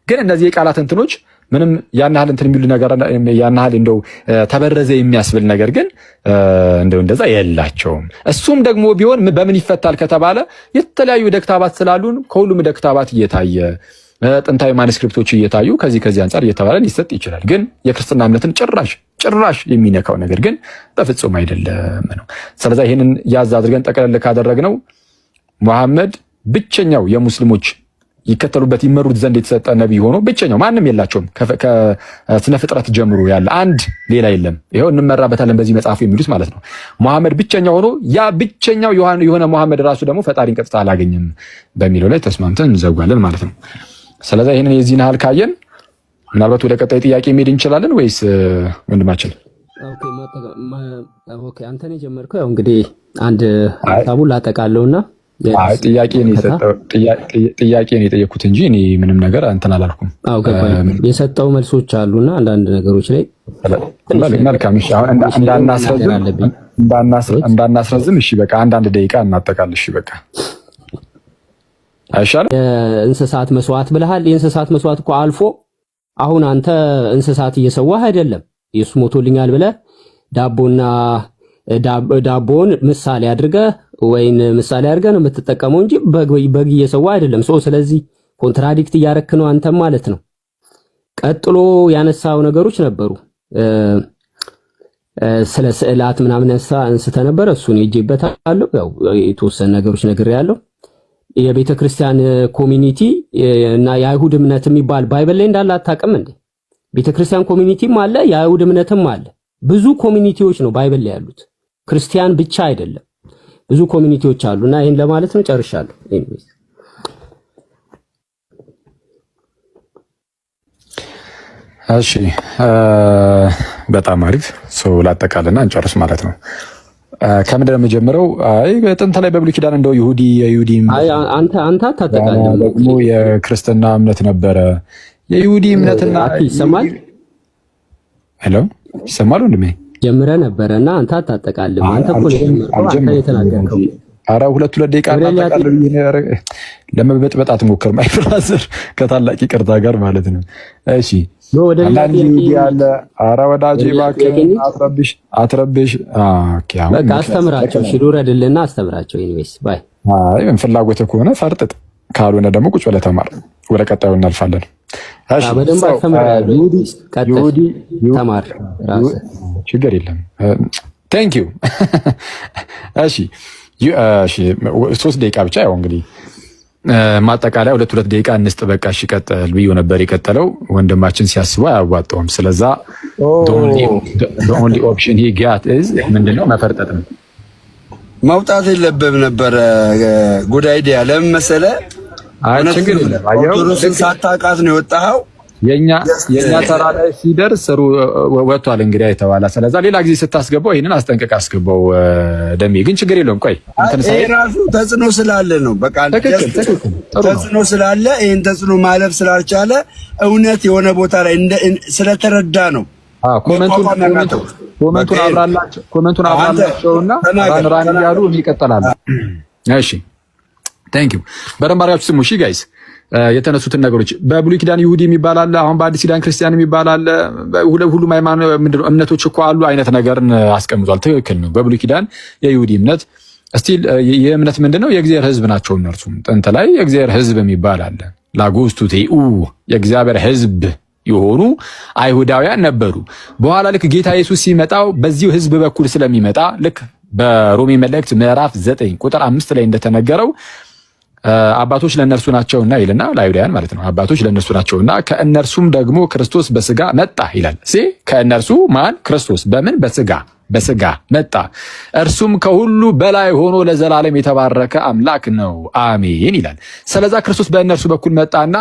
ግን እነዚህ የቃላት እንትኖች ምንም ያን ያህል እንትን የሚሉ ነገር ያን ያህል እንደው ተበረዘ የሚያስብል ነገር ግን እንደዛ የላቸውም። እሱም ደግሞ ቢሆን በምን ይፈታል ከተባለ የተለያዩ ዕደ ክታባት ስላሉን ከሁሉም ዕደ ክታባት እየታየ ጥንታዊ ማኑስክሪፕቶች እየታዩ ከዚህ አንጻር እየተባለ ሊሰጥ ይችላል። ግን የክርስትና እምነትን ጭራሽ የሚነካው ነገር ግን በፍጹም አይደለም ነው። ስለዚህ ይህንን ያዝ አድርገን ጠቅለል ካደረግነው መሐመድ ብቸኛው የሙስሊሞች ይከተሉበት ይመሩት ዘንድ የተሰጠ ነብይ ሆኖ ብቸኛው ማንም የላቸውም። ከስነ ፍጥረት ጀምሮ ያለ አንድ ሌላ የለም። ይሄው እንመራበታለን በዚህ መጽሐፉ የሚሉት ማለት ነው። መሐመድ ብቸኛው ሆኖ ያ ብቸኛው የሆነ መሐመድ ራሱ ደግሞ ፈጣሪን ቀጥታ አላገኘም በሚለው ላይ ተስማምተን እንዘጓለን ማለት ነው። ስለዚህ ይሄንን የዚህን ያህል ካየን ምናልባት ወደ ቀጣይ ጥያቄ መሄድ እንችላለን ወይስ ወንድማችን? ኦኬ አንተ ነው የጀመርከው። ያው እንግዲህ አንድ ሀሳቡን ላጠቃለውና ጥያቄ ነው የጠየኩት እንጂ እኔ ምንም ነገር እንትን አላልኩም። አዎ ገባኝ። የሰጠው መልሶች አሉና አንዳንድ ነገሮች ላይ መልካም። እሺ አሁን እንዳናስረዝም እሺ በቃ አንዳንድ ደቂቃ እናጠቃል። እሺ በቃ አይሻልም? የእንስሳት መስዋዕት ብለሃል። የእንስሳት መስዋዕት እኮ አልፎ አሁን አንተ እንስሳት እየሰዋህ አይደለም። ኢየሱስ ሞቶልኛል ብለህ ዳቦን ምሳሌ አድርገህ ወይን ምሳሌ አድርገህ ነው የምትጠቀመው እንጂ በግ እየሰዋ አይደለም። ስለዚህ ኮንትራዲክት እያረክ ነው አንተም ማለት ነው። ቀጥሎ ያነሳው ነገሮች ነበሩ። ስለ ስዕላት ምናምን አንስተ ነበር። እሱን ሄጄበታለሁ። ያው የተወሰነ ነገሮች ነግሬያለሁ። የቤተ ክርስቲያን ኮሚኒቲ እና የአይሁድ እምነት የሚባል ባይብል ላይ እንዳለ አታውቅም እንዴ? ቤተ ክርስቲያን ኮሚኒቲም አለ፣ የአይሁድ እምነትም አለ። ብዙ ኮሚኒቲዎች ነው ባይብል ላይ ያሉት፣ ክርስቲያን ብቻ አይደለም። ብዙ ኮሚኒቲዎች አሉና ይሄን ለማለት ነው። ጨርሻለሁ። ኤኒዌይስ እሺ፣ በጣም አሪፍ ሰው ላጠቃልና እንጨርስ ማለት ነው። ከምንድን ነው የምጀምረው? አይ በጥንት ላይ በብሉይ ኪዳን እንደው የይሁዲ አንተ ታጠቃለህ ደግሞ የክርስትና እምነት ነበረ። የይሁዲ እምነትና ይሰማል። ሄሎ ይሰማል ወንድሜ? ጀምረህ ነበረና አንተ አታጠቃልም። አንተ እኮ ነው የተናገርከው። አረ ሁለት ደቂቃ እናጠቃለን። ለመበጥበጥ አትሞክር ማይ ብራዘር፣ ከታላቅ ይቅርታ ጋር ማለት ነው። እሺ አንዳንድ ያለ አረ ወዳጄ እባክህ አትረብሽ። ኦኬ አሁን በቃ አስተምራቸው። እሺ ልውረድልና አስተምራቸው። ኢንዌስ ባይ። አይ ፍላጎትህ ከሆነ ፈርጥጥ፣ ካልሆነ ደግሞ ቁጭ ብለህ ተማር። ወደ ቀጣዩ እናልፋለን። እሺ በደንብ አስተምራለሁ። ይሁዲ ተማር ራስህ፣ ችግር የለም። ቴንክ ዩ። እሺ 3 ደቂቃ ብቻ ያው እንግዲህ ማጠቃለያ ሁለት ደቂቃ እንስጥ። በቃ እሺ ቀጥል ብዬ ነበር የቀጠለው። ወንድማችን ሲያስበው አያዋጣውም። ስለዛ the only option he got is ምንድነው? መፈርጠጥ ነው። መውጣት የለብህም ነበረ። ጉድ አይዲያ። ለምን መሰለህ? ችግር የለም። ኦርቶዶክስን ሳታውቃት ነው የወጣኸው። የኛ ተራ ላይ ሲደርስ ወጥቷል እንግዲህ አይተዋላ። ስለዛ ሌላ ጊዜ ስታስገባው ይሄንን አስጠንቅቅ አስገባው ደሜ። ግን ችግር የለውም። ቆይ ይሄ ራሱ ተጽዕኖ ስላለ ነው። በቃ ተጽዕኖ ስላለ ይሄን ተጽዕኖ ማለፍ ስላልቻለ እውነት የሆነ ቦታ ላይ ስለተረዳ ነው። ኮመንቱን አብራላቸውና ራን ያሉ ይቀጥላሉ። እሺ ቴንክ ዩ። በደንብ አድርጋችሁ ስሙ። እሺ ጋይስ የተነሱትን ነገሮች በብሉይ ኪዳን ይሁዲ የሚባል አለ፣ አሁን በአዲስ ኪዳን ክርስቲያን የሚባል አለ። ሁሉም ሃይማኖት ምንድነው እምነቶች እኮ አሉ አይነት ነገርን አስቀምጧል። ትክክል ነው። በብሉይ ኪዳን የይሁዲ እምነት እስቲል የእምነት ምንድነው? የእግዚአብሔር ሕዝብ ናቸው እነርሱም። ጥንት ላይ የእግዚአብሔር ሕዝብ የሚባል አለ። ላጎስቱቴኡ የእግዚአብሔር ሕዝብ የሆኑ አይሁዳውያን ነበሩ። በኋላ ልክ ጌታ ኢየሱስ ሲመጣው በዚሁ ሕዝብ በኩል ስለሚመጣ ልክ በሮሜ መልእክት ምዕራፍ 9 ቁጥር 5 ላይ እንደተነገረው አባቶች ለእነርሱ ናቸውና ይልና ለአይሁዳውያን ማለት ነው። አባቶች ለእነርሱ ናቸውና ከእነርሱም ደግሞ ክርስቶስ በስጋ መጣ ይላል። ከእነርሱ ማን? ክርስቶስ በምን? በስጋ መጣ። እርሱም ከሁሉ በላይ ሆኖ ለዘላለም የተባረከ አምላክ ነው፣ አሜን ይላል። ስለዛ ክርስቶስ በእነርሱ በኩል መጣና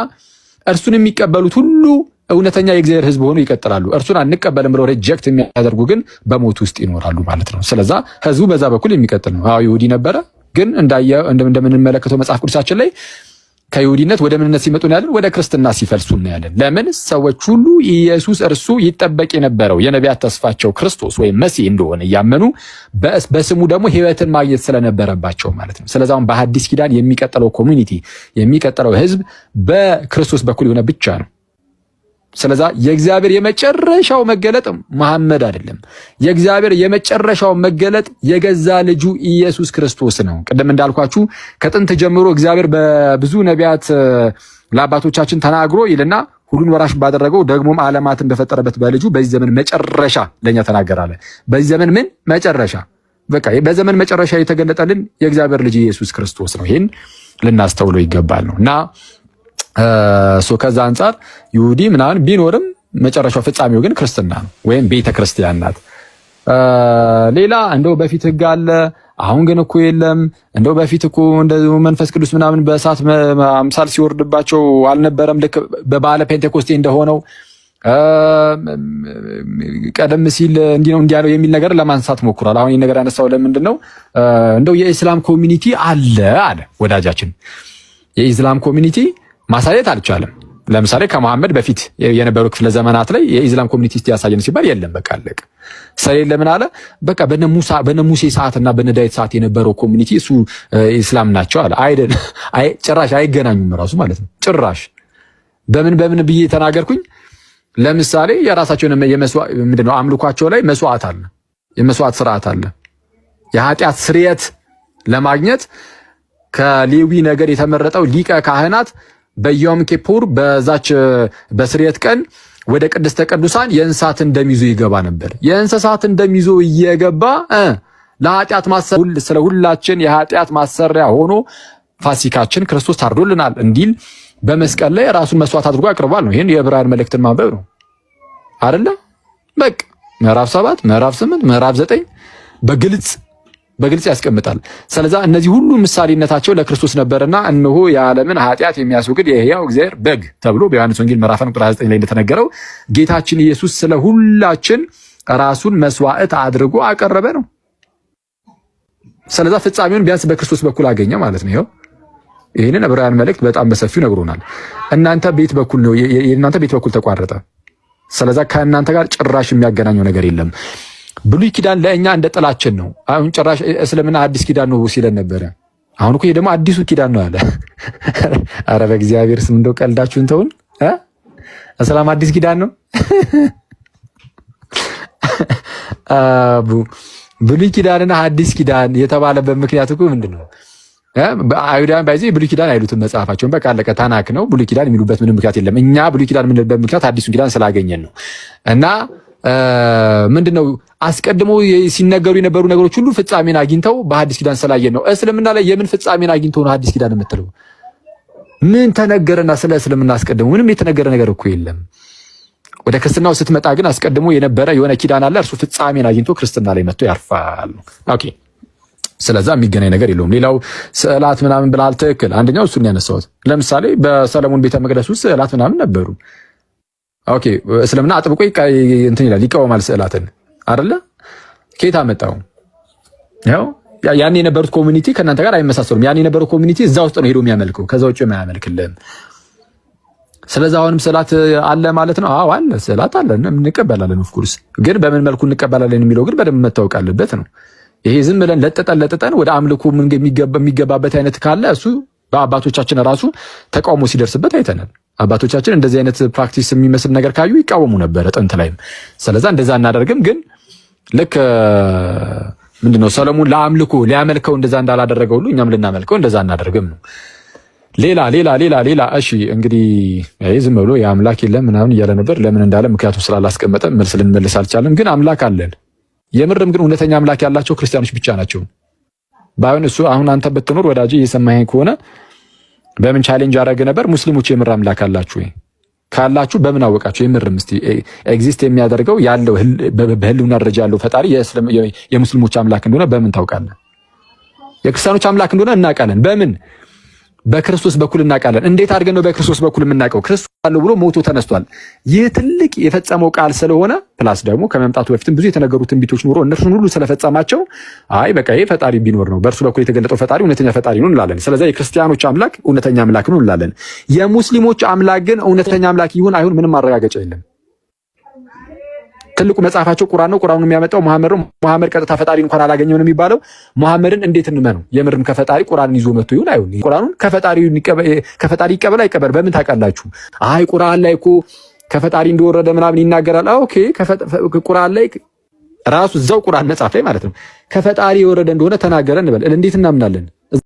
እርሱን የሚቀበሉት ሁሉ እውነተኛ የእግዚአብሔር ሕዝብ ሆኖ ይቀጥላሉ። እርሱን አንቀበልም ብለው ሪጀክት የሚያደርጉ ግን በሞት ውስጥ ይኖራሉ ማለት ነው። ስለዛ ሕዝቡ በዛ በኩል የሚቀጥል ነው። ይሁዲ ነበረ ግን እንደምንመለከተው መጽሐፍ ቅዱሳችን ላይ ከይሁዲነት ወደ ምንነት ሲመጡ ነው ያለን፣ ወደ ክርስትና ሲፈልሱ ነው ያለን። ለምን? ሰዎች ሁሉ ኢየሱስ እርሱ ይጠበቅ የነበረው የነቢያት ተስፋቸው ክርስቶስ ወይም መሲህ እንደሆነ እያመኑ በስሙ ደግሞ ሕይወትን ማግኘት ስለነበረባቸው ማለት ነው። ስለዚህ አሁን በሐዲስ ኪዳን የሚቀጥለው ኮሚኒቲ የሚቀጥለው ሕዝብ በክርስቶስ በኩል የሆነ ብቻ ነው። ስለዛ የእግዚአብሔር የመጨረሻው መገለጥ መሐመድ አይደለም። የእግዚአብሔር የመጨረሻው መገለጥ የገዛ ልጁ ኢየሱስ ክርስቶስ ነው። ቅድም እንዳልኳችሁ ከጥንት ጀምሮ እግዚአብሔር በብዙ ነቢያት ለአባቶቻችን ተናግሮ ይልና ሁሉን ወራሽ ባደረገው ደግሞም ዓለማትን በፈጠረበት በልጁ በዚህ ዘመን መጨረሻ ለኛ ተናገራለ። በዚህ ዘመን ምን መጨረሻ? በቃ በዘመን መጨረሻ የተገለጠልን የእግዚአብሔር ልጅ ኢየሱስ ክርስቶስ ነው። ይሄን ልናስተውለው ይገባል ነውና ከዛ አንጻር ይሁዲ ምናምን ቢኖርም መጨረሻው ፍጻሜው ግን ክርስትና ነው ወይም ቤተ ክርስቲያን ናት። ሌላ እንደው በፊት ሕግ አለ አሁን ግን እኮ የለም። እንደው በፊት እኮ እንደው መንፈስ ቅዱስ ምናምን በእሳት አምሳል ሲወርድባቸው አልነበረም ልክ በበዓለ ፔንቴኮስቴ እንደሆነው ቀደም ሲል እንዲህ ነው እንዲያ ነው የሚል ነገር ለማንሳት ሞክሯል። አሁን ይሄን ነገር ያነሳው ለምንድን ነው? እንደው የኢስላም ኮሚኒቲ አለ ወዳጃችን። የኢስላም ኮሚኒቲ ማሳየት አልቻለም። ለምሳሌ ከመሐመድ በፊት የነበሩ ክፍለ ዘመናት ላይ የኢስላም ኮሚኒቲ እስቲ ያሳየን ሲባል የለም በቃ አለቀ። ሰሌን ለምን አለ? በቃ በነ ሙሴ ሰዓትና በነ ዳዊት ሰዓት የነበረው ኮሚኒቲ እሱ ኢስላም ናቸው አለ። አይደል? ጭራሽ አይገናኙም ራሱ ማለት ነው። ጭራሽ በምን ብዬ ተናገርኩኝ? ለምሳሌ የራሳቸው ምንድነው አምልኳቸው ላይ መስዋዕት አለ፣ የመስዋዕት ስርዓት አለ። የኃጢአት ስርየት ለማግኘት ከሌዊ ነገድ የተመረጠው ሊቀ ካህናት በዮም ኪፑር በዛች በስርየት ቀን ወደ ቅድስተ ቅዱሳን የእንስሳትን ደም ይዞ ይገባ ነበር። የእንስሳትን ደም ይዞ እየገባ ለኃጢአት ማሰሪያ ስለ ሁላችን የኃጢአት ማሰሪያ ሆኖ ፋሲካችን ክርስቶስ ታርዶልናል እንዲል በመስቀል ላይ ራሱን መስዋዕት አድርጎ ያቀርባል ነው። ይሄን የዕብራውያን መልእክትን ማንበብ ነው አይደለ? በቃ ምዕራፍ 7 ምዕራፍ 8 ምዕራፍ 9 በግልጽ ያስቀምጣል። ስለዚህ እነዚህ ሁሉ ምሳሌነታቸው ለክርስቶስ ነበርና እነሆ የዓለምን ኃጢአት የሚያስወግድ የሕያው እግዚአብሔር በግ ተብሎ በዮሐንስ ወንጌል ምዕራፍ 1 ቁጥር 29 ላይ እንደተነገረው ጌታችን ኢየሱስ ስለ ሁላችን ራሱን መስዋዕት አድርጎ አቀረበ ነው። ስለዚህ ፍጻሜውን ቢያንስ በክርስቶስ በኩል አገኘ ማለት ነው። ይሄንን ዕብራውያን መልእክት በጣም በሰፊው ነግሮናል። እናንተ ቤት በኩል ነው የእናንተ ቤት በኩል ተቋረጠ። ስለዚህ ከእናንተ ጋር ጭራሽ የሚያገናኘው ነገር የለም። ብሉይ ኪዳን ለእኛ እንደ ጥላችን ነው። አሁን ጭራሽ እስልምና አዲስ ኪዳን ነው ሲለን ነበረ። አሁን እኮ ይሄ ደግሞ አዲሱ ኪዳን ነው አለ። አረ በእግዚአብሔር ስም እንደው ቀልዳችሁን ተውን። ሰላም አዲስ ኪዳን ነው። ብሉይ ኪዳንና አዲስ ኪዳን የተባለበት ምክንያት እኮ ምንድነው? አይሁዳውያን ባይዚ ብሉይ ኪዳን አይሉትም መጽሐፋቸውን። በቃ አለቀ። ታናክ ነው ብሉይ ኪዳን የሚሉበት ምንም ምክንያት የለም። እኛ ብሉይ ኪዳን የምንልበት ምክንያት አዲሱን ኪዳን ስላገኘን ነው። እና ምንድነው አስቀድሞ ሲነገሩ የነበሩ ነገሮች ሁሉ ፍጻሜን አግኝተው በሐዲስ ኪዳን ስላየን ነው። እስልምና ላይ የምን ፍጻሜን አግኝቶ ነው ሐዲስ ኪዳን የምትለው? ምን ተነገረና ስለ እስልምና አስቀድሞ ምንም የተነገረ ነገር እኮ የለም። ወደ ክርስትናው ስትመጣ ግን አስቀድሞ የነበረ የሆነ ኪዳን አለ። እርሱ ፍጻሜን አግኝቶ ክርስትና ላይ መጥቶ ያርፋል። ኦኬ፣ ስለዛ የሚገናኝ ነገር የለውም። ሌላው ስዕላት ምናምን ብለሃል። ትክክል። አንደኛው እሱን ያነሳሁት ለምሳሌ በሰለሞን ቤተ መቅደስ ውስጥ ስዕላት ምናምን ነበሩ። ኦኬ፣ እስልምና አጥብቆ እንትን ይላል፣ ይቃወማል ስዕላትን አይደለ? ከየት አመጣው? ያው ያን የነበሩት ኮሚኒቲ ከእናንተ ጋር አይመሳሰሉም። ያን የነበረው ኮሚኒቲ እዛ ውስጥ ነው ሄዶ የሚያመልከው፣ ከዛ ውጭ የማያመልክልህም። ስለዚህ አሁንም ስዕላት አለ ማለት ነው። አዎ አለ፣ ስዕላት አለ፣ እንቀበላለን። ኦፍኮርስ ግን በምን መልኩ እንቀበላለን የሚለው ግን በደንብ መታወቅ አለበት ነው። ይሄ ዝም ብለን ለጥጠን ወደ አምልኮ የሚገባበት አይነት ካለ እሱ በአባቶቻችን ራሱ ተቃውሞ ሲደርስበት አይተናል። አባቶቻችን እንደዚህ አይነት ፕራክቲስ የሚመስል ነገር ካዩ ይቃወሙ ነበረ ጥንት ላይም። ስለዛ እንደዛ እናደርግም። ግን ልክ ምንድነው ሰለሞን ለአምልኮ ሊያመልከው እንደዛ እንዳላደረገው ሁሉ እኛም ልናመልከው እንደዛ እናደርግም ነው። ሌላ እሺ እንግዲህ ዝም ብሎ የአምላክ የለም ምናምን እያለ ነበር። ለምን እንዳለ ምክንያቱም ስላላስቀመጠ መልስ ልንመልስ አልቻለም። ግን አምላክ አለን። የምርም ግን እውነተኛ አምላክ ያላቸው ክርስቲያኖች ብቻ ናቸው። ባይሆን እሱ አሁን አንተ ብትኖር ወዳጅ እየሰማኸኝ ከሆነ በምን ቻሌንጅ አደረገ ነበር? ሙስሊሞች የምር አምላክ አላችሁ ወይ? ካላችሁ በምን አወቃችሁ? የምርም እስቲ ኤግዚስት የሚያደርገው ያለው በህልውና ደረጃ ያለው ፈጣሪ የሙስሊሞች አምላክ እንደሆነ በምን ታውቃለህ? የክርስቲያኖች አምላክ እንደሆነ እናውቃለን። በምን? በክርስቶስ በኩል እናውቃለን። እንዴት አድርገን ነው በክርስቶስ በኩል የምናውቀው? ክርስቶስ አለው ብሎ ሞቶ ተነስቷል። ይህ ትልቅ የፈጸመው ቃል ስለሆነ ፕላስ ደግሞ ከመምጣቱ በፊትም ብዙ የተነገሩ ትንቢቶች ኖሮ እነርሱን ሁሉ ስለፈጸማቸው አይ በቃ ይሄ ፈጣሪ ቢኖር ነው፣ በእርሱ በኩል የተገለጠው ፈጣሪ እውነተኛ ፈጣሪ ነው እንላለን። ስለዚህ የክርስቲያኖች አምላክ እውነተኛ አምላክ ነው እንላለን። የሙስሊሞች አምላክ ግን እውነተኛ አምላክ ይሁን አይሁን ምንም ማረጋገጫ የለም። ትልቁ መጽሐፋቸው ቁርአን ነው። ቁርአኑን የሚያመጣው መሐመድ ነው። መሐመድ ቀጥታ ፈጣሪ እንኳን አላገኘው ነው የሚባለው። መሐመድን እንዴት እንመነው? የምርም ከፈጣሪ ቁርአንን ይዞ መጥቶ ይሁን አይሁን ቁርአኑን ከፈጣሪ ይቀበል አይቀበል በምን ታውቃላችሁ? አይ ቁርአን ላይ እኮ ከፈጣሪ እንደወረደ ምናምን ይናገራል። ኦኬ፣ ቁርአን ላይ ራሱ እዛው ቁርአን መጽሐፍ ላይ ማለት ነው ከፈጣሪ የወረደ እንደሆነ ተናገረ እንበል። እንዴት እናምናለን?